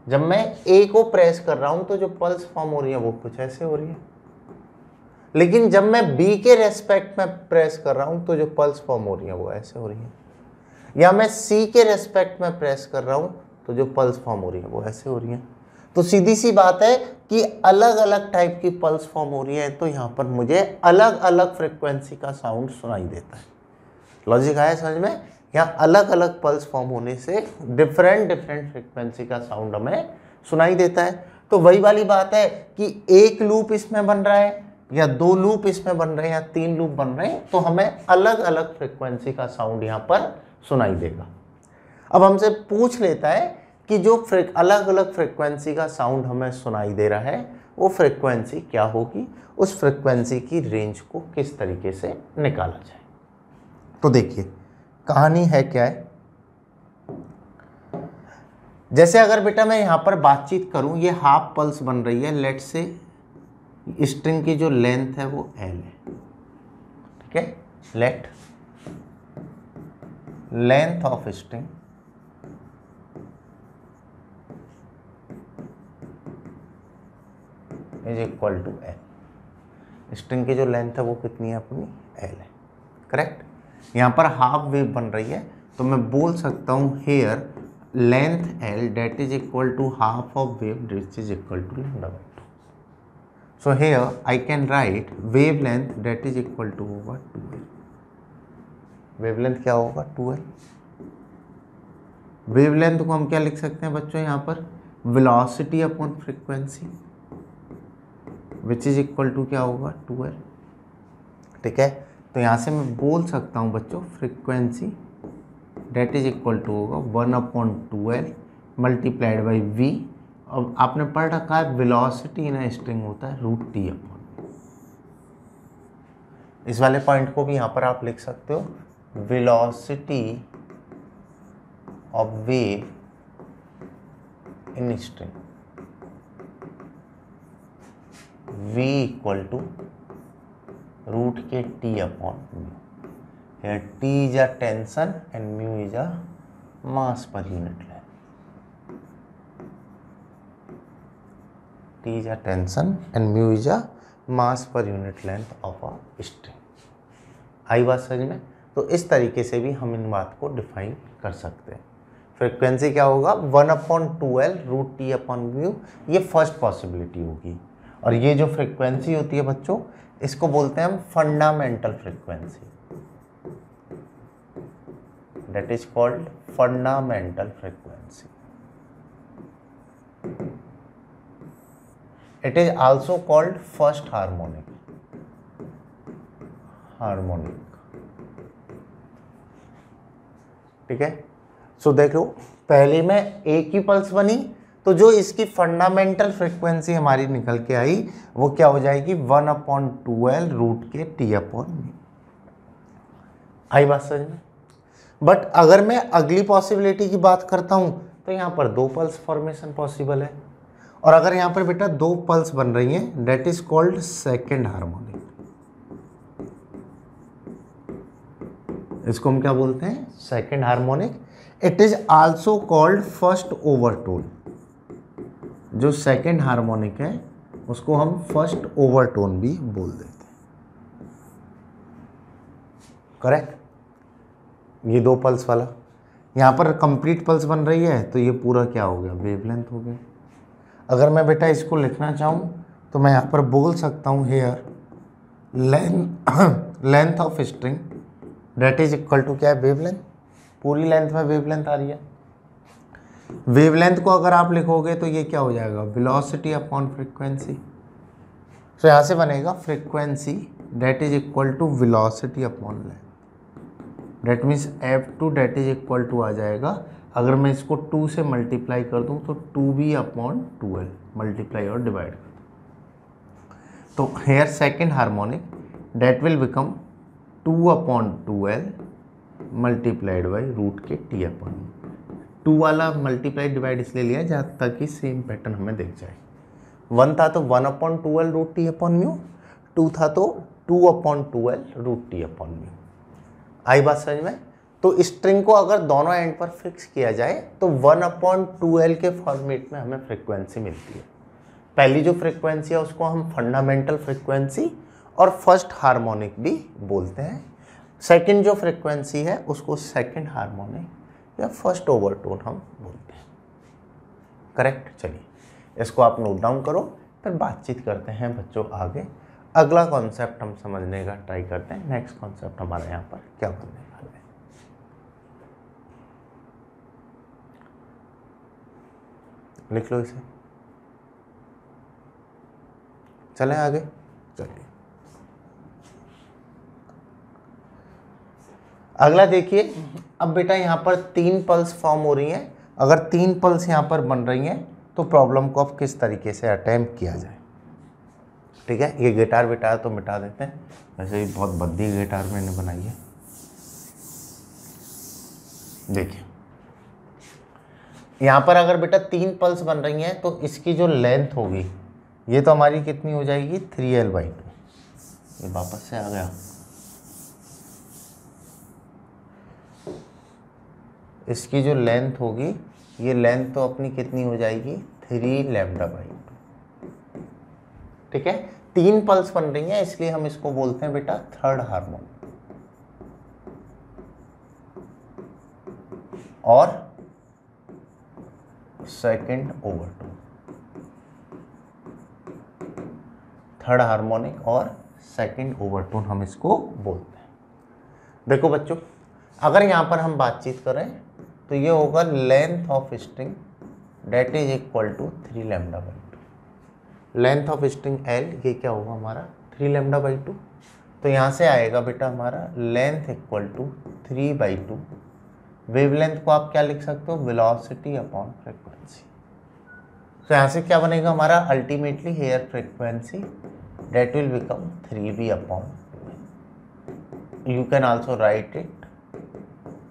जब मैं ए को प्रेस कर रहा हूँ तो जो पल्स फॉर्म हो रही है वो कुछ ऐसे हो रही है। लेकिन जब मैं बी के रेस्पेक्ट में प्रेस कर रहा हूँ तो जो पल्स फॉर्म हो रही है वो ऐसे हो रही है। या मैं सी के रेस्पेक्ट में प्रेस कर रहा हूं तो जो पल्स फॉर्म हो रही है वो ऐसे हो रही है। तो सीधी सी बात है कि अलग अलग टाइप की पल्स फॉर्म हो रही है तो यहाँ पर मुझे अलग अलग फ्रिक्वेंसी का साउंड सुनाई देता है। लॉजिक आया समझ में। यहाँ अलग अलग पल्स फॉर्म होने से डिफरेंट डिफरेंट फ्रिक्वेंसी का साउंड हमें सुनाई देता है। तो वही वाली बात है कि एक लूप इसमें बन रहा है या दो लूप इसमें बन रहे हैं या तीन लूप बन रहे हैं तो हमें अलग अलग फ्रिक्वेंसी का साउंड यहाँ पर सुनाई देगा। अब हमसे पूछ लेता है कि जो अलग अलग फ्रिक्वेंसी का साउंड हमें सुनाई दे रहा है वो फ्रिक्वेंसी क्या होगी, उस फ्रिक्वेंसी की रेंज को किस तरीके से निकाला जाए। तो देखिए कहानी है क्या है, जैसे अगर बेटा मैं यहां पर बातचीत करूं, ये हाफ पल्स बन रही है, लेट से स्ट्रिंग की जो लेंथ है वो एल है, ठीक है। Let length of string is equal to L. String की जो लेंथ है वो कितनी है अपनी, एल है, करेक्ट। यहाँ पर हाफ वेव बन रही है तो मैं बोल सकता हूँ here length L that is equal to half of wave which is equal to lambda by 2। So here I can write wavelength that is equal to होगा 2l। वेवलेंथ क्या होगा 2l। वेवलेंथ को हम क्या लिख सकते हैं बच्चों, यहाँ पर velocity upon frequency which is equal to क्या होगा 2l, ठीक है। तो यहाँ से मैं बोल सकता हूँ बच्चों frequency that is equal to होगा 1/2l मल्टीप्लाइड बाई v। अब आपने पढ़ रखा है वेलोसिटी इन स्ट्रिंग होता है √t अपॉन। इस वाले पॉइंट को भी यहाँ पर आप लिख सकते हो, velocity of wave in string v equal to root के t upon mu. Here t is a tension and mu is a mass per unit length. T is a tension and mu is a mass per unit length of a string। आई बात समझ में? तो इस तरीके से भी हम इन बात को डिफाइन कर सकते हैं। फ्रीक्वेंसी क्या होगा 1/2L root T upon mu, ये फर्स्ट पॉसिबिलिटी होगी। और ये जो फ्रीक्वेंसी होती है बच्चों, इसको बोलते हैं हम fundamental frequency, that is called fundamental frequency. It is also called first harmonic, ठीक है। सो देख लो, पहले में एक ही पल्स बनी, तो जो इसकी फंडामेंटल फ्रीक्वेंसी हमारी निकल के आई वो क्या हो जाएगी 1/2L रूट के टी अपॉन म्यू। आई बात समझ में? बट अगर मैं अगली पॉसिबिलिटी की बात करता हूं तो यहां पर 2 पल्स फॉर्मेशन पॉसिबल है, और अगर यहां पर बेटा 2 पल्स बन रही हैं, that is called second harmonic. इसको हम क्या बोलते हैं? Second harmonic. It is also called first overtone. जो सेकेंड हार्मोनिक है उसको हम फर्स्ट ओवरटोन भी बोल देते हैं, करेक्ट। ये 2 पल्स वाला, यहाँ पर कंप्लीट पल्स बन रही है तो ये पूरा क्या हो गया, वेवलेंथ हो गया। अगर मैं बेटा इसको लिखना चाहूँ तो मैं यहाँ पर बोल सकता हूँ here length of string that is equal to क्या है, वेवलेंथ। पूरी लेंथ में वेवलेंथ आ रही है। वेवलेंथ को अगर आप लिखोगे तो ये क्या हो जाएगा, वेलोसिटी अपॉन फ्रीक्वेंसी। तो यहाँ से बनेगा frequency that is equal to velocity upon length. That means F2 that is equal to आ जाएगा, अगर मैं इसको 2 से मल्टीप्लाई कर दूँ तो 2v/2L मल्टीप्लाई और डिवाइड कर दूँ तो here second harmonic that will become 2/2L multiplied by root के टी अपॉन। 2 वाला मल्टीप्लाई डिवाइड इसलिए लिया जहाँ तक कि सेम पैटर्न हमें दिख जाए। 1 था तो 1/2L root T upon mu, 2 था तो 2/2L root T upon mu. आई बात समझ में? तो स्ट्रिंग को अगर दोनों एंड पर फिक्स किया जाए तो 1/2L के फॉर्मेट में हमें फ्रीक्वेंसी मिलती है। पहली जो फ्रीक्वेंसी है उसको हम फंडामेंटल फ्रीक्वेंसी और फर्स्ट हार्मोनिक भी बोलते हैं। सेकंड जो फ्रीक्वेंसी है उसको सेकंड हार्मोनिक या फर्स्ट ओवरटोन हम बोलते हैं, करेक्ट। चलिए इसको आप नोट डाउन करो, फिर बातचीत करते हैं बच्चों आगे। अगला कॉन्सेप्ट हम समझने का ट्राई करते हैं। नेक्स्ट कॉन्सेप्ट हमारा यहाँ पर क्या बनने वाला है, लिख लो इसे। चलें आगे, चलिए अगला देखिए। अब बेटा यहाँ पर 3 पल्स फॉर्म हो रही हैं। अगर 3 पल्स यहाँ पर बन रही हैं तो प्रॉब्लम को अब किस तरीके से अटेम्प्ट किया जाए, ठीक है। ये गिटार विटार तो मिटा देते हैं, वैसे भी बहुत भद्दी गिटार मैंने बनाई है। देखिए यहाँ पर अगर बेटा 3 पल्स बन रही हैं तो इसकी जो लेंथ होगी ये तो हमारी कितनी हो जाएगी 3L/2। ये वापस से आ गया। इसकी जो लेंथ होगी ये लेंथ तो अपनी कितनी हो जाएगी 3λ/2, ठीक है। 3 पल्स बन रही हैं इसलिए हम इसको बोलते हैं बेटा थर्ड हार्मोनिक और सेकंड ओवरटोन। थर्ड हार्मोनिक और सेकंड ओवरटोन हम इसको बोलते हैं। देखो बच्चों, अगर यहाँ पर हम बातचीत करें तो ये होगा length of string that is equal to 3λ/2। Length of string L ये क्या होगा हमारा 3λ/2। तो यहाँ से आएगा बेटा हमारा लेंथ इक्वल टू 3/2। वेवलेंथ को आप क्या लिख सकते हो, वेलोसिटी अपॉन फ्रीक्वेंसी। तो यहाँ से क्या बनेगा हमारा ultimately here frequency that will become 3v/2। You can also write it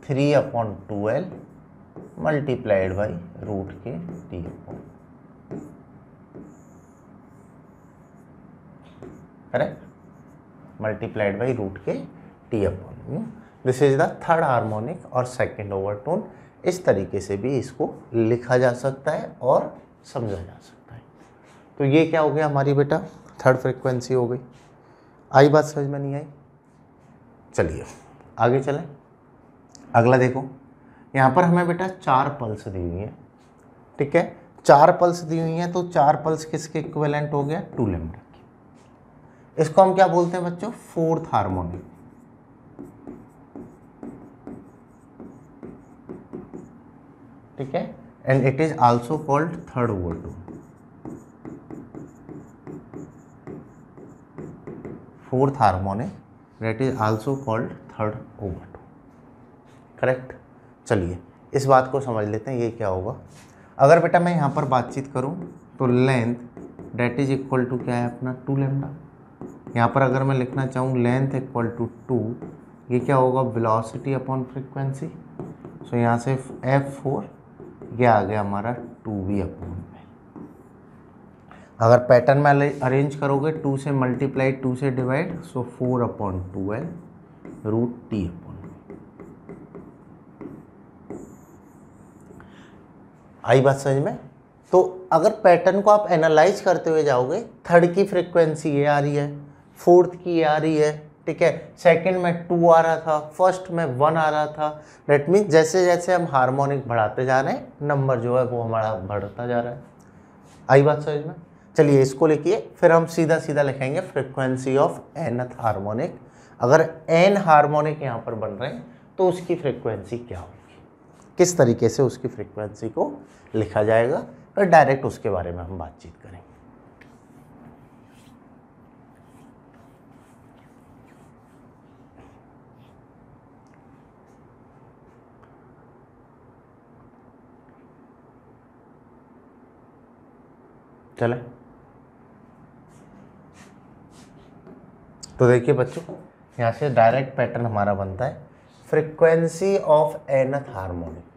3/2L multiplied by root के T upon, correct, multiplied by root के T upon mu. This is the third harmonic और second overtone. इस तरीके से भी इसको लिखा जा सकता है और समझा जा सकता है। तो ये क्या हो गया हमारी बेटा, थर्ड फ्रीक्वेंसी हो गई। आई बात समझ में नहीं आई? चलिए आगे चलें। अगला देखो, यहाँ पर हमें बेटा 4 पल्स दी हुई है, ठीक है। 4 पल्स दी हुई हैं, तो 4 पल्स किसके इक्विवेलेंट हो गया, 2 लैम्डा की। इसको हम क्या बोलते हैं बच्चों, फोर्थ हार्मोनिक, ठीक है। And it is also called third over 2। Fourth harmonic that is also called third over 2, correct. चलिए इस बात को समझ लेते हैं, ये क्या होगा। अगर बेटा मैं यहाँ पर बातचीत करूँ तो length that is equal to क्या है अपना 2 लैम्डा। यहाँ पर अगर मैं लिखना चाहूँ लेंथ इक्वल टू 2, ये क्या होगा, वेलोसिटी अपॉन फ्रीक्वेंसी। सो यहाँ से F4, ये आ गया हमारा 2v अपॉन L। अगर पैटर्न में अरेंज करोगे 2 से मल्टीप्लाई 2 से divide, so 4 upon 2L root T upon. आई बात समझ में? तो अगर पैटर्न को आप एनालाइज करते हुए जाओगे, थर्ड की फ्रीक्वेंसी ये आ रही है, फोर्थ की ये आ रही है, ठीक है, सेकंड में 2 आ रहा था, फर्स्ट में 1 आ रहा था। दैट मीन्स जैसे जैसे हम हार्मोनिक बढ़ाते जा रहे हैं, नंबर जो है वो हमारा बढ़ता जा रहा है। आई बात समझ में? चलिए इसको लिखिए, फिर हम सीधा सीधा लिखेंगे फ्रीक्वेंसी ऑफ nth हार्मोनिक। अगर n हार्मोनिक यहाँ पर बन रहे हैं तो उसकी फ्रीक्वेंसी क्या होगी, किस तरीके से उसकी फ्रीक्वेंसी को लिखा जाएगा, फिर डायरेक्ट उसके बारे में हम बातचीत करेंगे। चले, तो देखिए बच्चों, यहाँ से डायरेक्ट पैटर्न हमारा बनता है frequency of nth harmonic.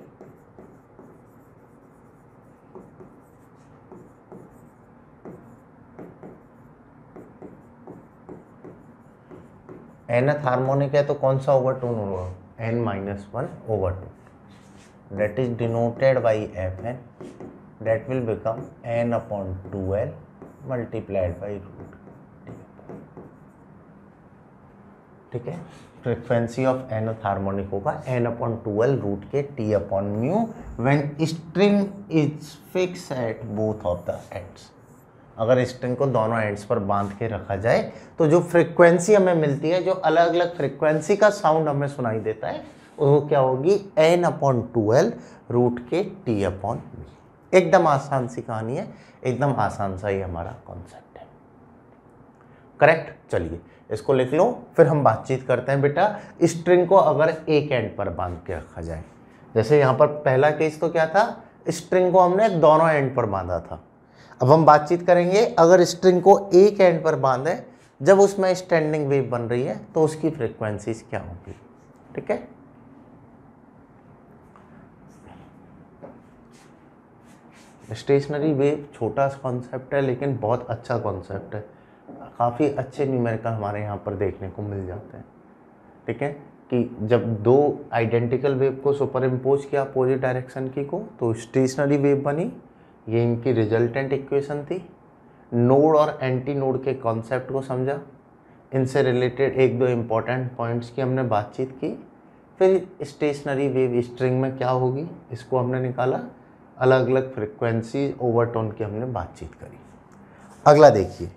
nth harmonic है तो कौन सा ओवर टोन होगा, n-1/2, that is denoted by Fn, that will become n upon 2L multiplied by root, ठीक है। फ्रीक्वेंसी ऑफ nth हार्मोनिक होगा n upon 2L रूट के t upon mu when string is fix at both of the ends. अगर string को दोनों ends पर बांध के रखा जाए तो जो फ्रीक्वेंसी हमें मिलती है, जो अलग अलग फ्रीक्वेंसी का साउंड हमें सुनाई देता है, वो क्या होगी, n अपॉन 2L रूट के t अपॉन म्यू। एकदम आसान सी कहानी है, एकदम आसान सा ही हमारा कॉन्सेप्ट है, करेक्ट। चलिए इसको लिख लो, फिर हम बातचीत करते हैं बेटा स्ट्रिंग को अगर एक एंड पर बांध के रखा जाए। जैसे यहाँ पर पहला केस तो क्या था, स्ट्रिंग को हमने दोनों एंड पर बांधा था। अब हम बातचीत करेंगे अगर स्ट्रिंग को एक एंड पर बांधे, जब उसमें स्टैंडिंग वेव बन रही है तो उसकी फ्रीक्वेंसीज क्या होगी, ठीक है। स्टेशनरी वेव छोटा कॉन्सेप्ट है लेकिन बहुत अच्छा कॉन्सेप्ट है, काफ़ी अच्छे न्यूमेरिकल हमारे यहाँ पर देखने को मिल जाते हैं, ठीक है। कि जब दो आइडेंटिकल वेव को सुपर इम्पोज किया अपोजिट डायरेक्शन की को, तो स्टेशनरी वेव बनी। ये इनकी रिजल्टेंट इक्वेशन थी। नोड और एंटी नोड के कॉन्सेप्ट को समझा, इनसे रिलेटेड एक दो इम्पॉर्टेंट पॉइंट्स की हमने बातचीत की। फिर स्टेशनरी वेव स्ट्रिंग में क्या होगी इसको हमने निकाला, अलग अलग फ्रिक्वेंसी ओवरटोन की हमने बातचीत करी। अगला देखिए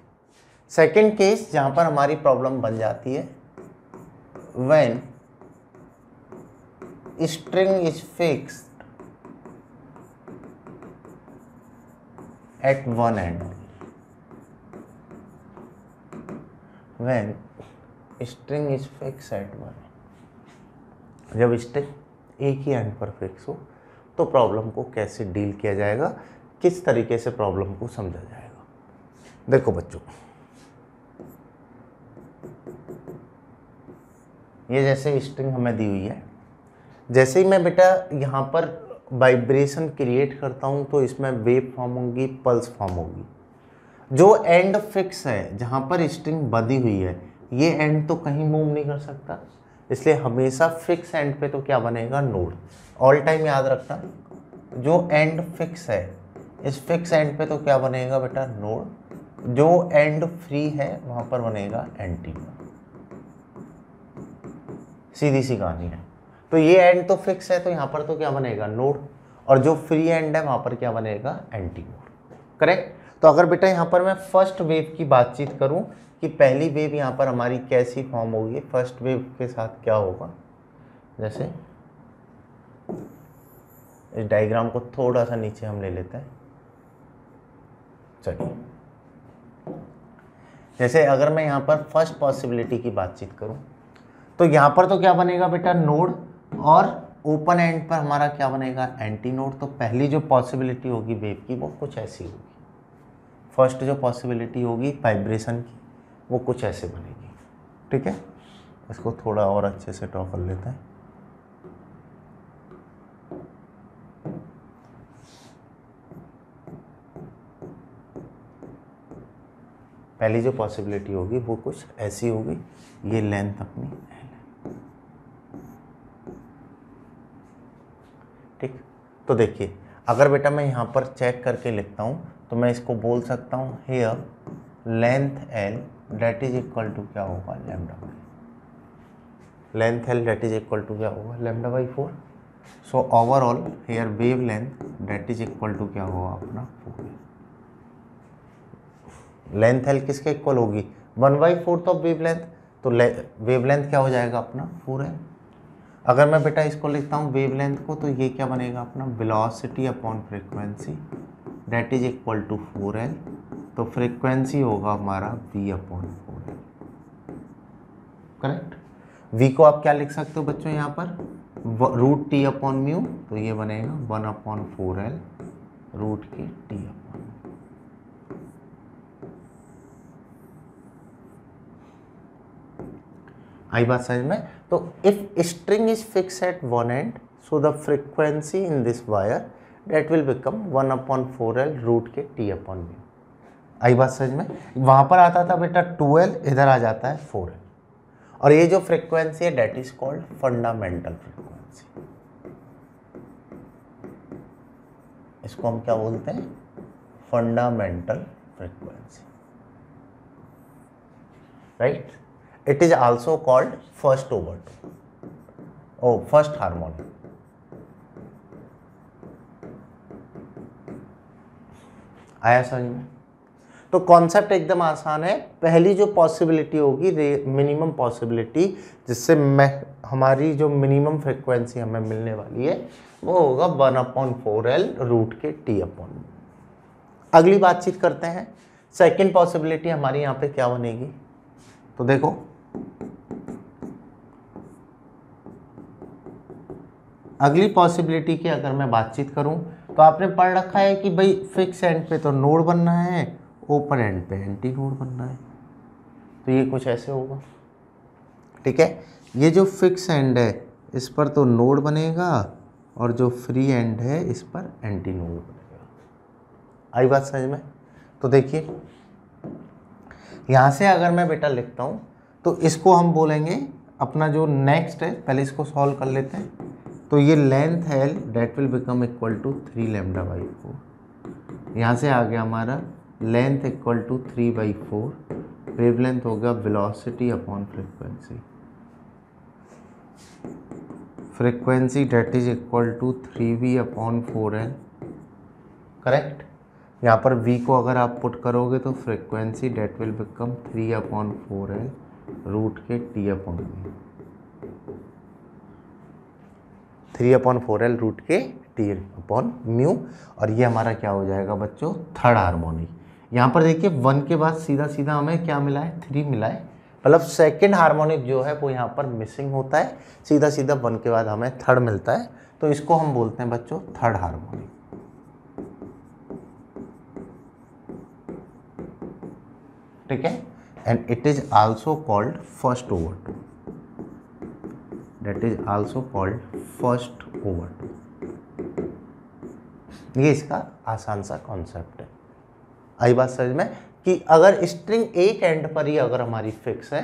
सेकंड केस जहाँ पर हमारी प्रॉब्लम बन जाती है, when string is fixed at one end, when string is fixed at one end, जब स्ट्रिंग एक ही एंड पर फिक्स हो तो प्रॉब्लम को कैसे डील किया जाएगा, किस तरीके से प्रॉब्लम को समझा जाएगा। देखो बच्चों, ये जैसे स्ट्रिंग हमें दी हुई है, जैसे ही मैं बेटा यहाँ पर वाइब्रेशन क्रिएट करता हूँ तो इसमें वेव फॉर्म होगी, पल्स फॉर्म होगी। जो एंड फिक्स है, जहाँ पर स्ट्रिंग बंधी हुई है, ये एंड तो कहीं मूव नहीं कर सकता, इसलिए हमेशा फिक्स एंड पे तो क्या बनेगा, नोड। ऑल टाइम याद रखना, जो एंड फिक्स है इस फिक्स एंड पे तो क्या बनेगा बेटा, नोड। जो एंड फ्री है वहां पर बनेगा एंटी नोड। सीधी सी कहानी है। तो ये एंड तो फिक्स है तो यहाँ पर तो क्या बनेगा, नोड, और जो फ्री एंड है वहां पर क्या बनेगा, एंटी नोड। करेक्ट। तो अगर बेटा यहाँ पर मैं फर्स्ट वेव की बातचीत करूं कि पहली वेव यहाँ पर हमारी कैसी फॉर्म होगी, फर्स्ट वेव के साथ क्या होगा, जैसे इस डायग्राम को थोड़ा सा नीचे हम ले लेते हैं। चलिए, जैसे अगर मैं यहाँ पर फर्स्ट पॉसिबिलिटी की बातचीत करूं तो यहाँ पर तो क्या बनेगा बेटा, नोड, और ओपन एंड पर हमारा क्या बनेगा, एंटी नोड। तो पहली जो पॉसिबिलिटी होगी वेव की वो कुछ ऐसी होगी। फर्स्ट जो पॉसिबिलिटी होगी वाइब्रेशन की वो कुछ ऐसे बनेगी। ठीक है, इसको थोड़ा और अच्छे से ड्रॉ कर लेते हैं। पहली जो पॉसिबिलिटी होगी वो कुछ ऐसी होगी, ये लेंथ अपनी है। ठीक, तो देखिए अगर बेटा मैं यहाँ पर चेक करके लिखता हूँ तो मैं इसको बोल सकता हूँ here length L that is equal to क्या होगा, lambda by, length L that is equal to क्या होगा, lambda by 4। So overall here wavelength that is equal to क्या होगा अपना 4। लेंथ एल किसके इक्वल होगी, 1/4 ऑफ वेव लेंथ, तो वेव लेंथ क्या हो जाएगा अपना 4 है। अगर मैं बेटा इसको लिखता हूँ वेव लेंथ को तो ये क्या बनेगा अपना, velocity upon frequency that is equal to 4L। तो फ्रीक्वेंसी होगा हमारा v upon 4L। Correct. v को आप क्या लिख सकते हो बच्चों यहाँ पर, रूट टी अपॉन म्यू, तो ये बनेगा 1/4L रूट के टी अपॉन। आई बात समझ में। तो if string is fix at one end so the frequency in this wire that will become 1/4L root के टी अपॉन म्यू। आई बात समझ में। वहां पर आता था बेटा 2L, इधर आ जाता है 4L, और ये जो फ्रीक्वेंसी है that is called fundamental frequency. इसको हम क्या बोलते हैं, fundamental frequency, right. It is also called first overtone, first harmonic। आया समझ में। तो कॉन्सेप्ट एकदम आसान है। पहली जो पॉसिबिलिटी होगी मिनिमम पॉसिबिलिटी, जिससे हमारी जो मिनिमम फ्रीक्वेंसी हमें मिलने वाली है वो होगा 1/4L रूट के टी अपॉन। अगली बातचीत करते हैं, सेकेंड पॉसिबिलिटी हमारी यहाँ पे क्या बनेगी। तो देखो अगली पॉसिबिलिटी की अगर मैं बातचीत करूं तो आपने पढ़ रखा है कि भाई फिक्स एंड पे तो नोड बनना है, ओपन एंड पे एंटी नोड बनना है। तो ये कुछ ऐसे होगा। ठीक है, ये जो फिक्स एंड है इस पर तो नोड बनेगा और जो फ्री एंड है इस पर एंटी नोड बनेगा। आई बात समझ में। तो देखिए यहाँ से अगर मैं बेटा लिखता हूँ तो इसको हम बोलेंगे अपना जो नेक्स्ट है, पहले इसको सॉल्व कर लेते हैं। तो ये लेंथ है that will become equal to 3 lambda by 4। यहाँ से आ गया हमारा length equal to 3/4, wavelength हो गया velocity upon frequency, frequency that is equal to 3v upon 4L। Correct. यहाँ पर v को अगर आप पुट करोगे तो frequency that will become 3/4L root के t upon mu, 3/4L root के टी अपॉन म्यू। और ये हमारा क्या हो जाएगा बच्चों, थर्ड हार्मोनिक। यहाँ पर देखिए 1 के बाद सीधा सीधा हमें क्या मिला है, 3 मिला है, मतलब सेकंड हार्मोनिक जो है वो यहाँ पर मिसिंग होता है, सीधा सीधा 1 के बाद हमें थर्ड मिलता है। तो इसको हम बोलते हैं बच्चों थर्ड हार्मोनिक। ठीक है, and it is also called first overtone, that is also called first overtone। ये इसका आसान सा कॉन्सेप्ट है। आई बात समझ में कि अगर स्ट्रिंग एक एंड पर ही अगर हमारी फिक्स है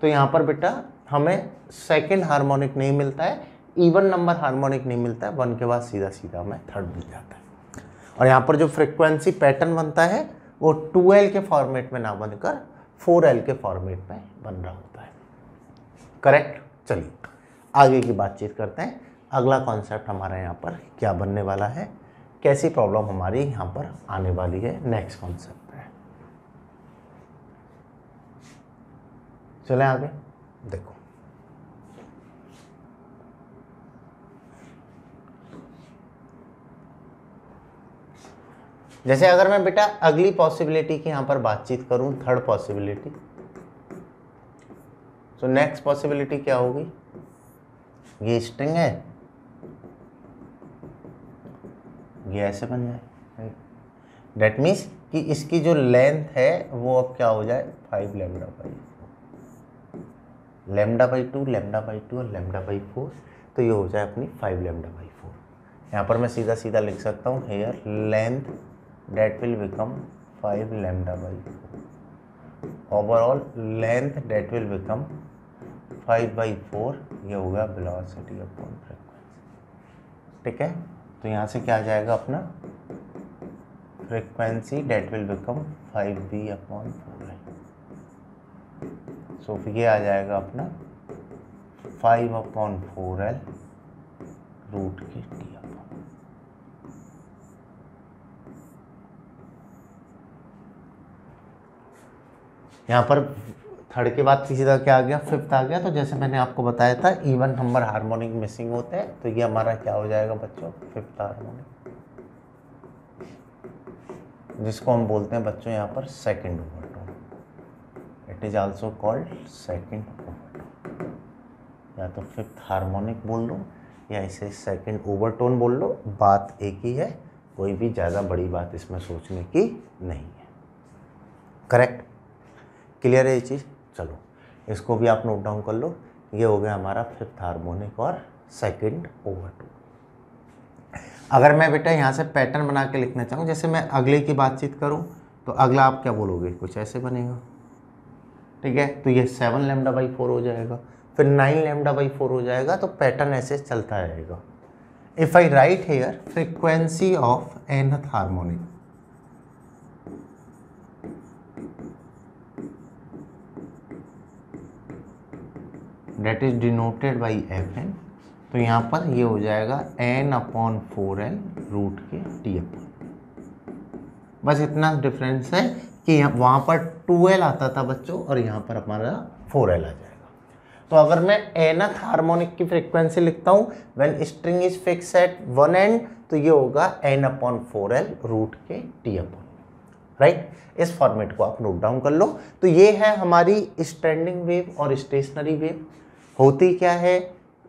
तो यहाँ पर बेटा हमें सेकंड हार्मोनिक नहीं मिलता है, इवन नंबर हार्मोनिक नहीं मिलता है, 1 के बाद सीधा सीधा हमें थर्ड मिल जाता है। और यहाँ पर जो फ्रीक्वेंसी पैटर्न बनता है वो 2L के फॉर्मेट में ना बनकर 4L के फॉर्मेट में बन रहा होता है। करेक्ट। चलिए आगे की बातचीत करते हैं। अगला कॉन्सेप्ट हमारा यहाँ पर क्या बनने वाला है, कैसी प्रॉब्लम हमारी यहाँ पर आने वाली है, नेक्स्ट कॉन्सेप्ट है। चलें आगे। देखो जैसे अगर मैं बेटा अगली पॉसिबिलिटी की यहाँ पर बातचीत करूँ, थर्ड पॉसिबिलिटी, तो नेक्स्ट पॉसिबिलिटी क्या होगी, ये स्ट्रिंग है, ये ऐसे बन जाए, डेट मीन्स कि इसकी जो लेंथ है वो अब क्या हो जाए 5 lambda by 4, lambda by 2, lambda by 2 और लैम्डा बाई 4, तो ये हो जाए अपनी 5 लैम्डा बाई 4। यहाँ पर मैं सीधा सीधा लिख सकता हूँ here length that will become 5 lambda by 4, overall length that will become 5 by 4, ये होगा velocity upon frequency। ठीक है, तो यहाँ से क्या आ जाएगा अपना frequency that will become 5b upon 4l, सो ये आ जाएगा अपना 5 upon 4l रूट के t। यहाँ पर थर्ड के बाद सीधा क्या आ गया, फिफ्थ आ गया। तो जैसे मैंने आपको बताया था इवन नंबर हार्मोनिक मिसिंग होते हैं, तो ये हमारा क्या हो जाएगा बच्चों, फिफ्थ हार्मोनिक, जिसको हम बोलते हैं बच्चों यहाँ पर second overtone. It is also called second overtone, या तो फिफ्थ हार्मोनिक बोल लो या इसे सेकंड ओवरटोन बोल लो, बात एक ही है, कोई भी ज़्यादा बड़ी बात इसमें सोचने की नहीं है। करेक्ट, क्लियर है ये चीज़। चलो इसको भी आप नोट डाउन कर लो, ये हो गया हमारा फिफ्थ हार्मोनिक और सेकंड ओवरटोन। अगर मैं बेटा यहाँ से पैटर्न बना के लिखना चाहूँ, जैसे मैं अगले की बातचीत करूँ, तो अगला आप क्या बोलोगे, कुछ ऐसे बनेगा। ठीक है, तो ये 7 लैम्डा बाई 4 हो जाएगा, फिर 9 लैम्डा बाई 4 हो जाएगा, तो पैटर्न ऐसे चलता रहेगा। If I write here frequency of nth harmonic, that is denoted by Fn, तो यहाँ पर ये हो जाएगा n/4l रूट के t अपन। बस इतना डिफरेंस है कि वहाँ पर 2l आता था बच्चों और यहाँ पर हमारा 4l आ जाएगा। तो अगर मैं nth हार्मोनिक की फ्रीक्वेंसी लिखता हूँ when string is fix at one and, तो ये होगा n/4l रूट के t अपन। राइट, इस फॉर्मेट को आप नोट डाउन कर लो। तो ये है हमारी स्टैंडिंग वेव और स्टेशनरी वेव। होती क्या है,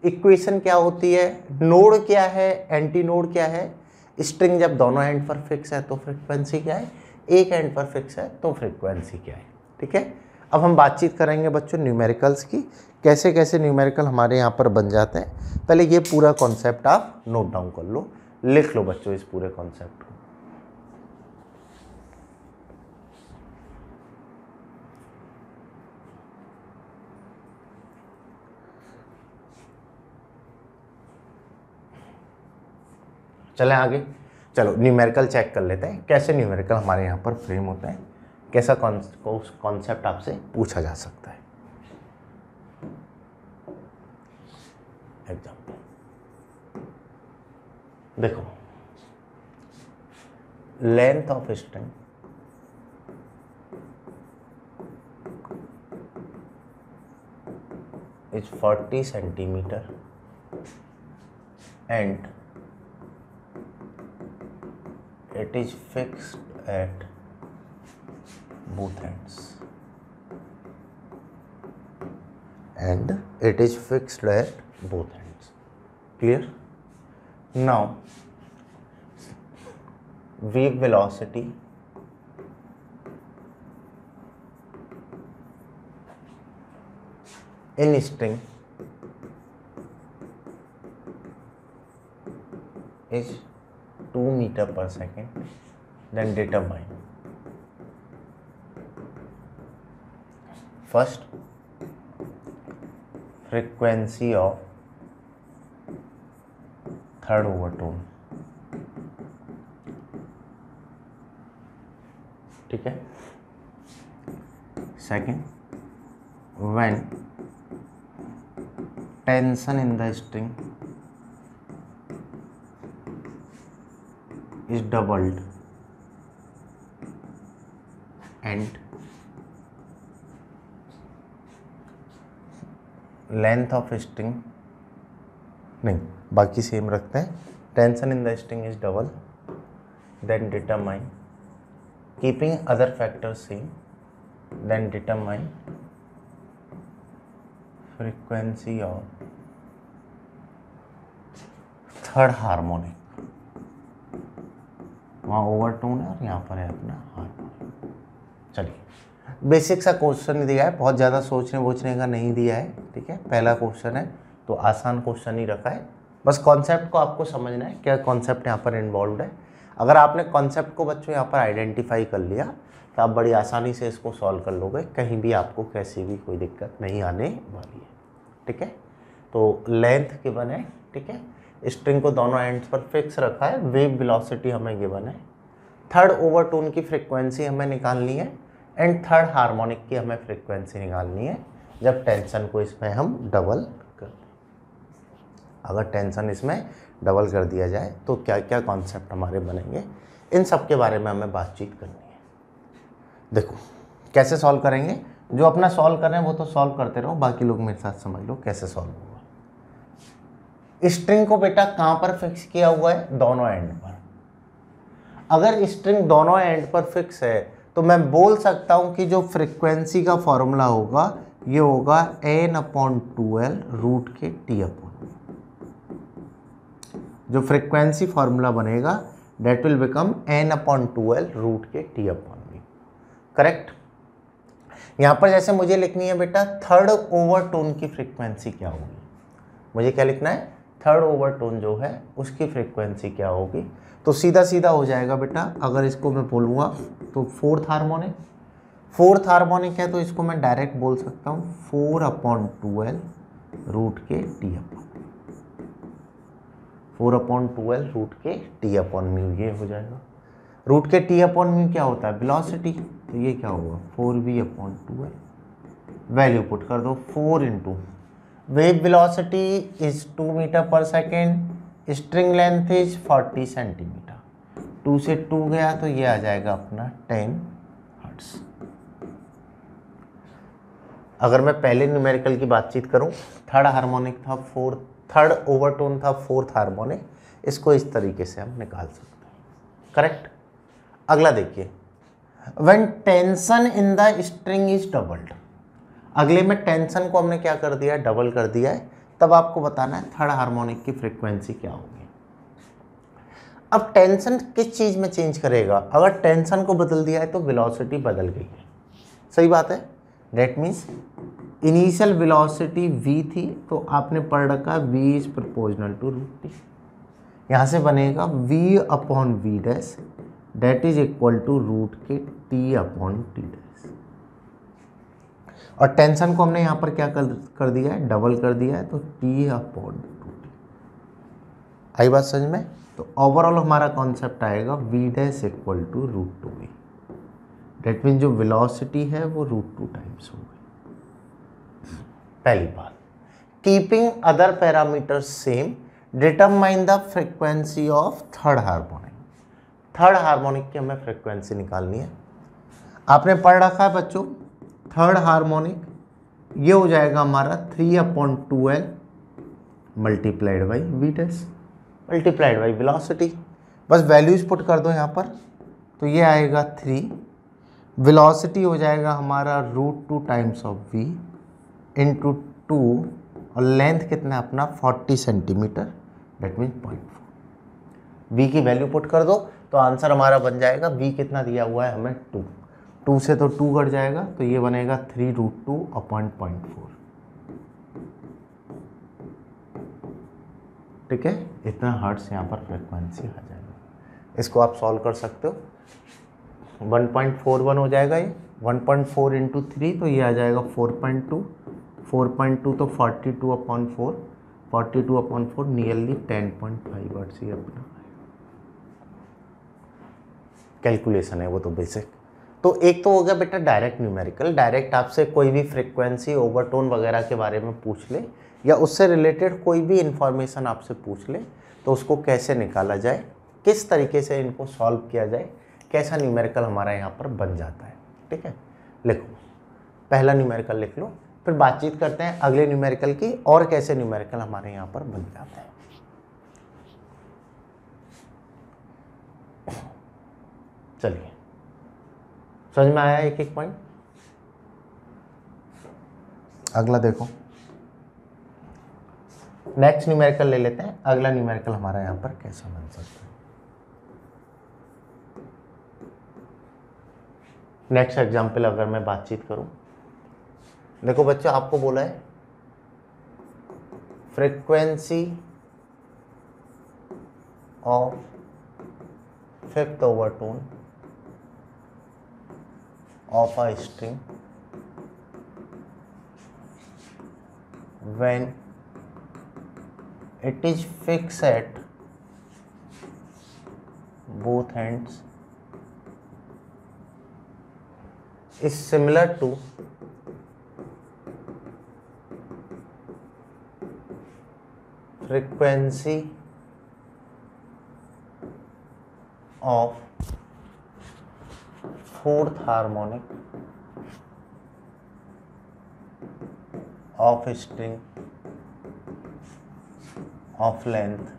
इक्वेशन क्या होती है, नोड क्या है, एंटी नोड क्या है। स्ट्रिंग जब दोनों एंड पर फिक्स है तो फ्रीक्वेंसी क्या है, एक एंड पर फिक्स है तो फ्रीक्वेंसी क्या है। ठीक है, अब हम बातचीत करेंगे बच्चों न्यूमेरिकल्स की, कैसे कैसे न्यूमेरिकल हमारे यहाँ पर बन जाते हैं। पहले ये पूरा कॉन्सेप्ट आप नोट डाउन कर लो, लिख लो बच्चों इस पूरे कॉन्सेप्ट को। चलें आगे। चलो न्यूमेरिकल चेक कर लेते हैं, कैसे न्यूमेरिकल हमारे यहाँ पर फ्रेम होता है, कैसा कॉन्सेप्ट आपसे पूछा जा सकता है। एग्जाम्पल देखो, length of string is 40 centimetre and it is fixed at both ends, and it is fixed at both ends. Clear? Now wave velocity in string is 2 meter per second, then determine first frequency of third overtone. ठीक है। Second, when tension in the string is doubled and length of string, नहीं बाकी same रखते हैं, tension in the string is double, then determine, keeping other factors same, then determine frequency of third harmonic. वहाँ overtone है और यहाँ पर है अपना हार्मोनिक। चलिए, बेसिक सा क्वेश्चन दिया है, बहुत ज़्यादा सोचने वोचने का नहीं दिया है। ठीक है, पहला क्वेश्चन है तो आसान क्वेश्चन ही रखा है, बस कॉन्सेप्ट को आपको समझना है, क्या कॉन्सेप्ट यहाँ पर इन्वॉल्व है। अगर आपने कॉन्सेप्ट को बच्चों यहाँ पर आइडेंटिफाई कर लिया तो आप बड़ी आसानी से इसको सॉल्व कर लोगे, कहीं भी आपको कैसी भी कोई दिक्कत नहीं आने वाली है। ठीक है, तो लेंथ गिवन है। ठीक है, स्ट्रिंग को दोनों एंड्स पर फिक्स रखा है, वेव वेलोसिटी हमें गिवन है, थर्ड ओवरटोन की फ्रीक्वेंसी हमें निकालनी है एंड थर्ड हार्मोनिक की हमें फ्रीक्वेंसी निकालनी है जब टेंशन को इसमें हम डबल कर दें। अगर टेंशन इसमें डबल कर दिया जाए तो क्या क्या कॉन्सेप्ट हमारे बनेंगे, इन सब के बारे में हमें बातचीत करनी है। देखो कैसे सॉल्व करेंगे, जो अपना सॉल्व कर रहे हैं वो तो सॉल्व करते रहो, बाकी लोग मेरे साथ समझ लो कैसे सॉल्व होगा। स्ट्रिंग को बेटा कहाँ पर फिक्स किया हुआ है, दोनों एंड पर। अगर स्ट्रिंग दोनों एंड पर फिक्स है तो मैं बोल सकता हूं कि जो फ्रीक्वेंसी का फॉर्मूला होगा ये होगा n/2l रूट के t/v। जो फ्रीक्वेंसी फॉर्मूला बनेगा that will become n/2l root के t/v। करेक्ट। यहां पर जैसे मुझे लिखनी है बेटा थर्ड ओवरटोन की फ्रीक्वेंसी क्या होगी, मुझे क्या लिखना है, थर्ड ओवरटोन जो है उसकी फ्रीक्वेंसी क्या होगी। तो सीधा सीधा हो जाएगा बेटा, अगर इसको मैं बोलूँगा तो फोर्थ हार्मोनिक है तो इसको मैं डायरेक्ट बोल सकता हूँ 4/2l रूट के t/v। 4/2l रूट के t/v ये हो जाएगा। रूट के t/v क्या होता है, वेलोसिटी, तो ये क्या होगा 4v/2l। वैल्यू पुट कर दो, 4 into wave velocity is 2 metre per second, string length is 40 centimetre, 2 से 2 गया तो ये आ जाएगा अपना 10 हर्ट्ज। अगर मैं पहले न्यूमेरिकल की बातचीत करूं, थर्ड हार्मोनिक था थर्ड ओवरटोन था फोर्थ हार्मोनिक, इसको इस तरीके से हम निकाल सकते हैं। करेक्ट। अगला देखिए, when tension in the string is doubled, अगले में टेंशन को हमने क्या कर दिया है, डबल कर दिया है, तब आपको बताना है थर्ड हार्मोनिक की फ्रीक्वेंसी क्या होगी। अब टेंशन किस चीज़ में चेंज करेगा, अगर टेंशन को बदल दिया है तो वेलोसिटी बदल गई है, सही बात है। That means initial velocity v थी तो आपने पढ़ रखा v is proportional to root t, यहाँ से बनेगा v/v dash that is equal to root के t/t डैश। और टेंशन को हमने यहाँ पर क्या कर दिया है, डबल कर दिया है तो t/2t। आई बात समझ में। तो ओवरऑल हमारा कॉन्सेप्ट आएगा v dash equal to root 2v। That mean जो वेलोसिटी है वो रूट 2 टाइम्स हो गई। पहली बात, keeping other parameters same, determine the frequency of third harmonic. Third harmonic की हमें फ्रीक्वेंसी निकालनी है। आपने पढ़ रखा है बच्चों, थर्ड हार्मोनिक ये हो जाएगा हमारा 3/2l multiplied by v dash multiplied by velocity. बस वैल्यूज पुट कर दो यहाँ पर, तो ये आएगा 3, वेलोसिटी हो जाएगा हमारा root 2 times of v into 2, और लेंथ कितना अपना 40 सेंटीमीटर, डेट मीन्स 0.4। v की वैल्यू पुट कर दो तो आंसर हमारा बन जाएगा, v कितना दिया हुआ है हमें 2 से तो 2 कट जाएगा तो ये बनेगा 3√2/0.4। ठीक है, इतना हर्ट्ज यहाँ पर फ्रीक्वेंसी आ जाएगा। इसको आप सॉल्व कर सकते हो, 1.41 हो जाएगा ये, 1.4 इंटू 3 तो ये आ जाएगा 4.2, 4.2 तो 42/4, 42/4 नियरली 10.5 वाट्स ये अपना कैलकुलेशन है वो तो बेसिक। तो एक तो हो गया बेटा डायरेक्ट न्यूमेरिकल, डायरेक्ट आपसे कोई भी फ्रीक्वेंसी ओवरटोन वगैरह के बारे में पूछ ले या उससे रिलेटेड कोई भी इंफॉर्मेशन आपसे पूछ ले तो उसको कैसे निकाला जाए, किस तरीके से इनको सॉल्व किया जाए, कैसा न्यूमेरिकल हमारा यहाँ पर बन जाता है। ठीक है, लिखो, पहला न्यूमेरिकल लिख लो, फिर बातचीत करते हैं अगले न्यूमेरिकल की और कैसे न्यूमेरिकल हमारे यहाँ पर बन जाता है। चलिए, समझ में आया एक एक पॉइंट। अगला देखो, नेक्स्ट न्यूमेरिकल ले लेते हैं, अगला न्यूमेरिकल हमारा यहाँ पर कैसा बन सकता है। नेक्स्ट एग्जाम्पल अगर मैं बातचीत करूं, देखो बच्चों आपको बोला है frequency of fifth overtone of a string when it is fixed at both ends is similar to frequency of fourth harmonic of string of length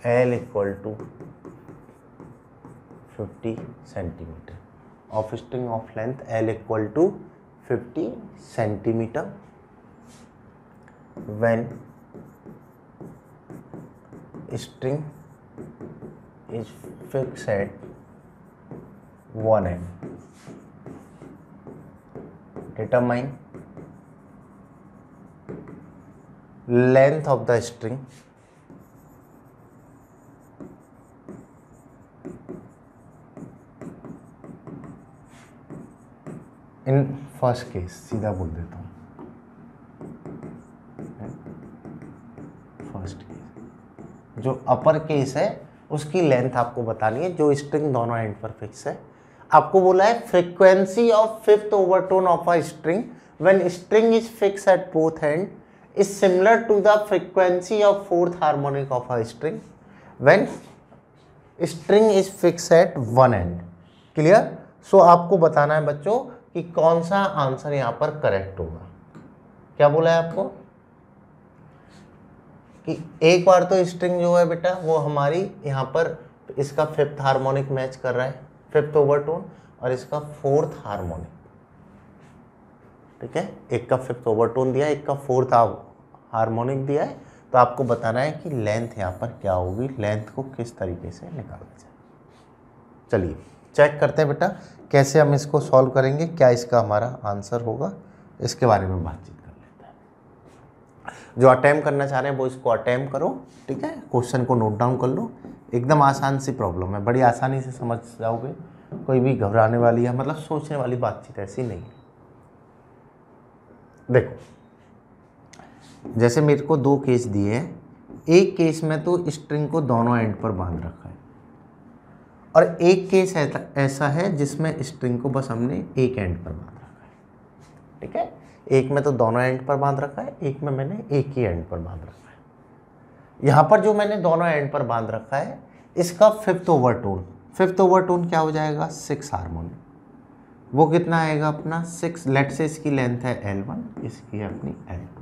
L equal to 50 centimeter, of string of length L equal to 50 centimeter when string is fixed at one end. Determine length of the string in first case, सीधा बोल देता हूँ, first case जो upper case है उसकी length आपको बतानी है, जो स्ट्रिंग दोनों एंड पर फिक्स है। आपको बोला है frequency of fifth overtone of a string when string is fix at both end is similar to the frequency of fourth harmonic of a string when string is fix at one end. Clear? So आपको बताना है बच्चों कि कौन सा answer यहाँ पर correct होगा। क्या बोला है आपको कि एक बार तो स्ट्रिंग जो है बेटा वो हमारी यहाँ पर इसका फिफ्थ हार्मोनिक मैच कर रहा है, फिफ्थ ओवरटोन, और इसका फोर्थ हार्मोनिक। ठीक है, एक का फिफ्थ ओवरटोन दिया है, एक का फोर्थ हार्मोनिक दिया है, तो आपको बताना है कि लेंथ यहाँ पर क्या होगी, लेंथ को किस तरीके से निकाला जाए। चलिए चेक करते हैं बेटा कैसे हम इसको सॉल्व करेंगे, क्या इसका हमारा आंसर होगा, इसके बारे में बातचीत कर लेते हैं। जो अटेम्प्ट करना चाह रहे हैं वो इसको अटेम्प्ट करो। ठीक है, क्वेश्चन को नोट डाउन कर लो, एकदम आसान सी प्रॉब्लम है, बड़ी आसानी से समझ जाओगे, कोई भी घबराने वाली है मतलब सोचने वाली बातचीत ऐसी नहीं है। देखो जैसे मेरे को दो केस दिए हैं, एक केस में तो स्ट्रिंग को दोनों एंड पर बांध रखा है और एक केस ऐसा है जिसमें स्ट्रिंग को बस हमने एक एंड पर बांध रखा है। ठीक है, एक में तो दोनों एंड पर बांध रखा है, एक में मैंने एक ही एंड पर बांध रखा है। यहाँ पर जो मैंने दोनों एंड पर बांध रखा है इसका फिफ्थ ओवरटोन क्या हो जाएगा, 6 हार्मोनिक। वो कितना आएगा अपना 6, लेट से इसकी लेंथ है L1, इसकी है अपनी L2,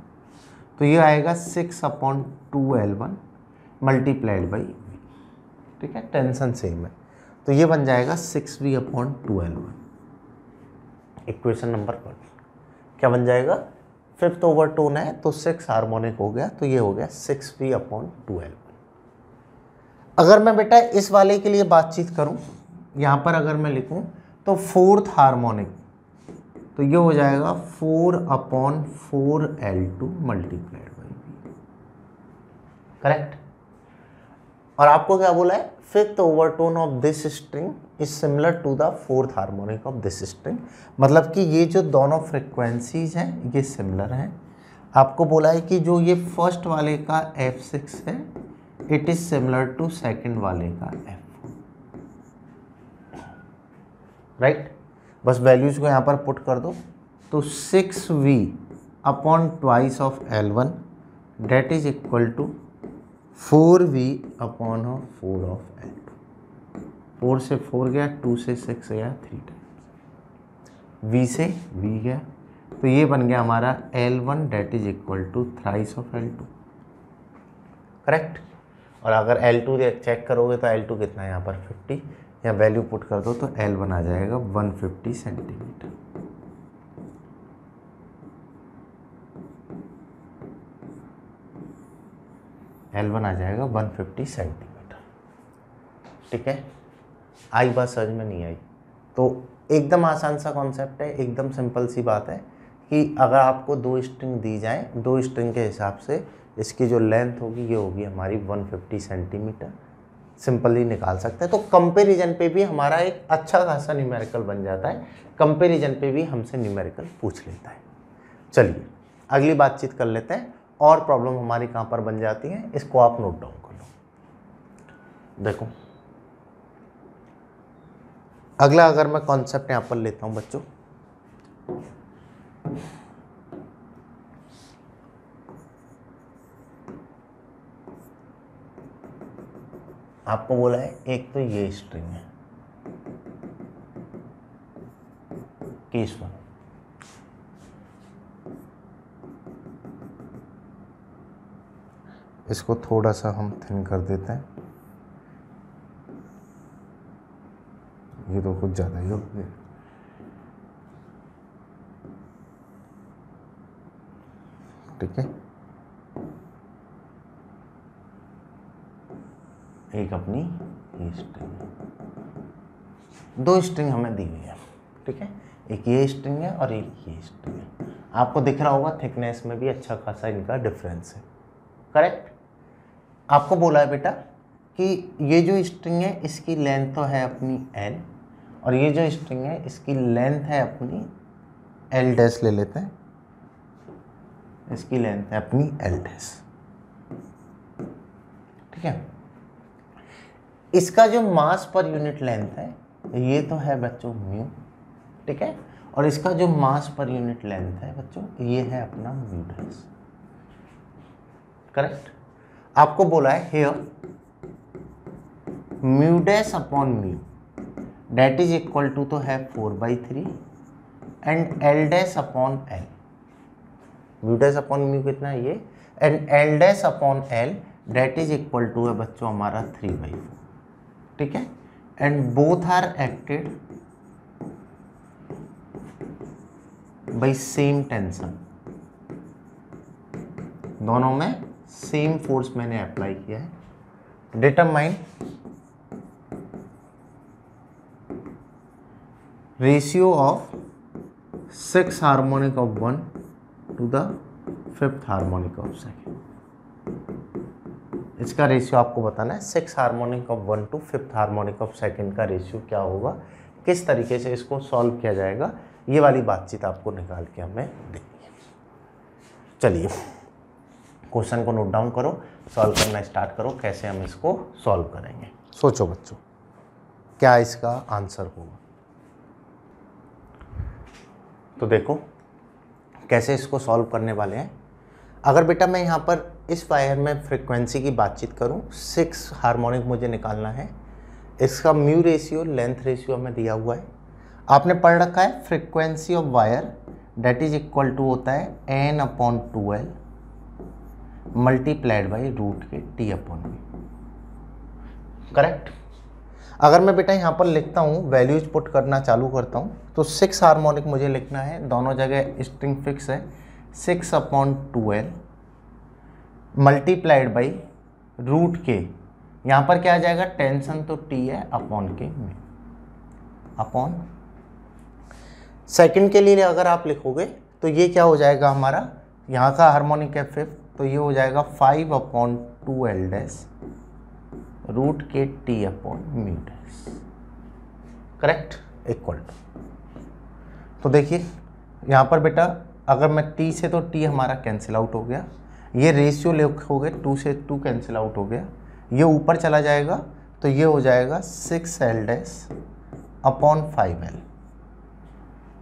तो ये आएगा 6/2L1 मल्टीप्लाइड बाई V। ठीक है, टेंशन सेम है, तो ये बन जाएगा 6V/2L1। इक्वेशन नंबर 1 क्या बन जाएगा, फिफ्थ ओवरटोन है तो 6 हार्मोनिक हो गया, तो ये हो गया 6V/2L1। अगर मैं बेटा इस वाले के लिए बातचीत करूं, यहाँ पर अगर मैं लिखूं तो फोर्थ हार्मोनिक, तो ये हो जाएगा 4/4L2 multiplied by V। Correct? और आपको क्या बोला है, fifth overtone of this string is similar to the fourth harmonic of this string, मतलब कि ये जो दोनों फ्रिक्वेंसीज हैं ये सिमिलर हैं। आपको बोला है कि जो ये फर्स्ट वाले का F6 है it is similar to second वाले का F4, राइट। बस वैल्यूज को यहाँ पर पुट कर दो, तो 6V upon twice of L1 that is equal to 4V upon 4 of L2। 4 से 4 गया, 2 से 6 गया, 3 टाइम्स, V से V गया, तो ये बन गया हमारा L1 that is equal to thrice of L2, correct. और अगर L2 चेक करोगे तो L2 कितना है यहाँ पर 50, या वैल्यू पुट कर दो तो L1 आ जाएगा 150 सेंटीमीटर। L1 आ जाएगा 150 सेंटीमीटर, ठीक है। आई बात समझ में नहीं आई तो एकदम आसान सा कॉन्सेप्ट है, एकदम सिंपल सी बात है कि अगर आपको दो स्ट्रिंग दी जाए, दो स्ट्रिंग के हिसाब से इसकी जो लेंथ होगी ये होगी हमारी 150 सेंटीमीटर, सिंपली निकाल सकते हैं। तो कंपैरिजन पे भी हमारा एक अच्छा खासा न्यूमेरिकल बन जाता है, कंपैरिजन पे भी हमसे न्यूमेरिकल पूछ लेता है। चलिए अगली बातचीत कर लेते हैं, और प्रॉब्लम हमारी कहाँ पर बन जाती है, इसको आप नोट डाउन कर लो। देखो अगला अगर मैं कॉन्सेप्ट यहाँ पर लेता हूँ बच्चों, आपको बोला है एक तो ये स्ट्रिंग है केस 1, इसको थोड़ा सा हम थिन कर देते हैं, ये तो कुछ ज़्यादा ही हो गया। ठीक है, एक अपनी ये स्ट्रिंग है, दो स्ट्रिंग हमें दी हुई है, ठीक है, एक ये स्ट्रिंग है और एक ये स्ट्रिंग है। आपको दिख रहा होगा थिकनेस में भी अच्छा खासा इनका डिफरेंस है, करेक्ट। आपको बोला है बेटा कि ये जो स्ट्रिंग है इसकी लेंथ तो है अपनी L, और ये जो स्ट्रिंग है इसकी लेंथ है अपनी L डैश, ले लेते हैं, इसकी लेंथ है अपनी L डैश, ठीक है। इसका जो मास पर यूनिट लेंथ है ये तो है बच्चों म्यू, ठीक है, और इसका जो मास पर यूनिट लेंथ है बच्चों ये है अपना म्यू डैश, करेक्ट। आपको बोला है here mu dash upon mu that is equal to तो है 4/3 and L dash upon L, mu dash upon mu कितना है ये, and L dash upon L that is equal to है बच्चों हमारा 3/4, ठीक है, and both are acted by same tension, दोनों में सेम फोर्स मैंने अप्लाई किया है। Determine ratio of 6 harmonic of 1 to the 5th harmonic of second, इसका रेशियो आपको बताना है। 6 harmonic of 1 to 5th harmonic of second का रेशियो क्या होगा, किस तरीके से इसको सॉल्व किया जाएगा, ये वाली बातचीत आपको निकाल के हमें देनी है। चलिए क्वेश्चन को नोट डाउन करो, सॉल्व करना स्टार्ट करो, कैसे हम इसको सॉल्व करेंगे। सोचो बच्चों क्या इसका आंसर होगा। तो देखो कैसे इसको सॉल्व करने वाले हैं। अगर बेटा मैं यहाँ पर इस वायर में फ्रीक्वेंसी की बातचीत करूँ, 6 हार्मोनिक मुझे निकालना है, इसका म्यू रेशियो लेंथ रेशियो हमें दिया हुआ है। आपने पढ़ रखा है frequency of wire that is equal to होता है n/2l मल्टीप्लाइड बाई रूट के t/v, करेक्ट। अगर मैं बेटा यहाँ पर लिखता हूँ, वैल्यूज पुट करना चालू करता हूँ, तो 6 हार्मोनिक मुझे लिखना है, दोनों जगह स्ट्रिंग फिक्स है, 6/2l मल्टीप्लाइड बाई रूट के, यहाँ पर क्या आ जाएगा, टेंशन तो t है, अपॉन के में, अपॉन सेकंड के लिए अगर आप लिखोगे तो ये क्या हो जाएगा हमारा, यहाँ का हार्मोनिक है 5th, तो ये हो जाएगा 5/2l डैश रूट के T upon mu dash, correct, equal to. तो देखिए यहाँ पर बेटा अगर मैं टी से, तो टी हमारा कैंसिल आउट हो गया, ये रेशियो लिखोगे 2 से 2 कैंसिल आउट हो गया, ये ऊपर चला जाएगा तो ये हो जाएगा 6L dash upon 5L,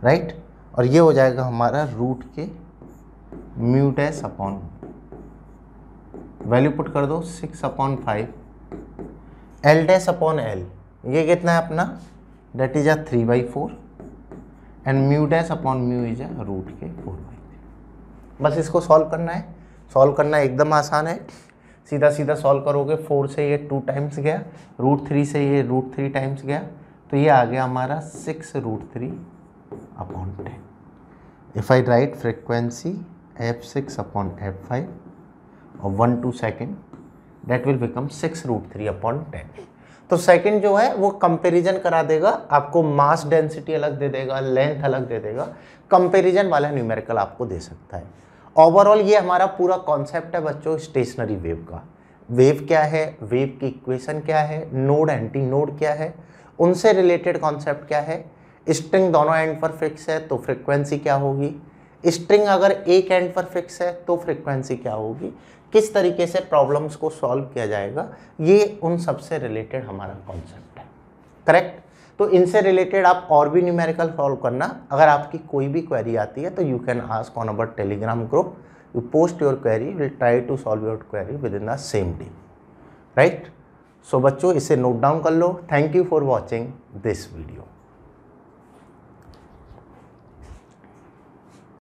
right, और ये हो जाएगा हमारा रूट के mu dash upon, value put कर दो 6 upon 5, L dash upon L, ये कितना है अपना, that is 3/4 and mu dash upon mu is root के 4/3। बस इसको सॉल्व करना है, सॉल्व करना एकदम आसान है, सीधा सीधा सॉल्व करोगे। 4 से ये 2 टाइम्स गया, √3 से ये √3 टाइम्स गया, तो ये आ गया हमारा 6√3 upon 10। If I right frequency f6 upon f5 और 1 2 second, that will become 6√3 upon 10। तो सेकंड जो है वो कंपैरिजन करा देगा आपको, मास डेंसिटी अलग दे देगा, लेंथ अलग दे देगा, कंपैरिजन वाला न्यूमेरिकल आपको दे सकता है। ओवरऑल ये हमारा पूरा कॉन्सेप्ट है बच्चों स्टेशनरी वेव का। वेव क्या है, वेव की इक्वेशन क्या है, नोड एंटी नोड क्या है, उनसे रिलेटेड कॉन्सेप्ट क्या है, स्ट्रिंग दोनों एंड पर फिक्स है तो फ्रिक्वेंसी क्या होगी, स्ट्रिंग अगर एक एंड पर फिक्स है तो फ्रिक्वेंसी क्या होगी, किस तरीके से प्रॉब्लम्स को सॉल्व किया जाएगा, ये उन सब से रिलेटेड हमारा कॉन्सेप्ट है, करेक्ट। तो इनसे रिलेटेड आप और भी न्यूमेरिकल सॉल्व करना, अगर आपकी कोई भी क्वेरी आती है तो you can ask on our Telegram group, you post your query, will try to solve your query within the same day, right. So बच्चों इसे नोट डाउन कर लो। Thank you for watching this video.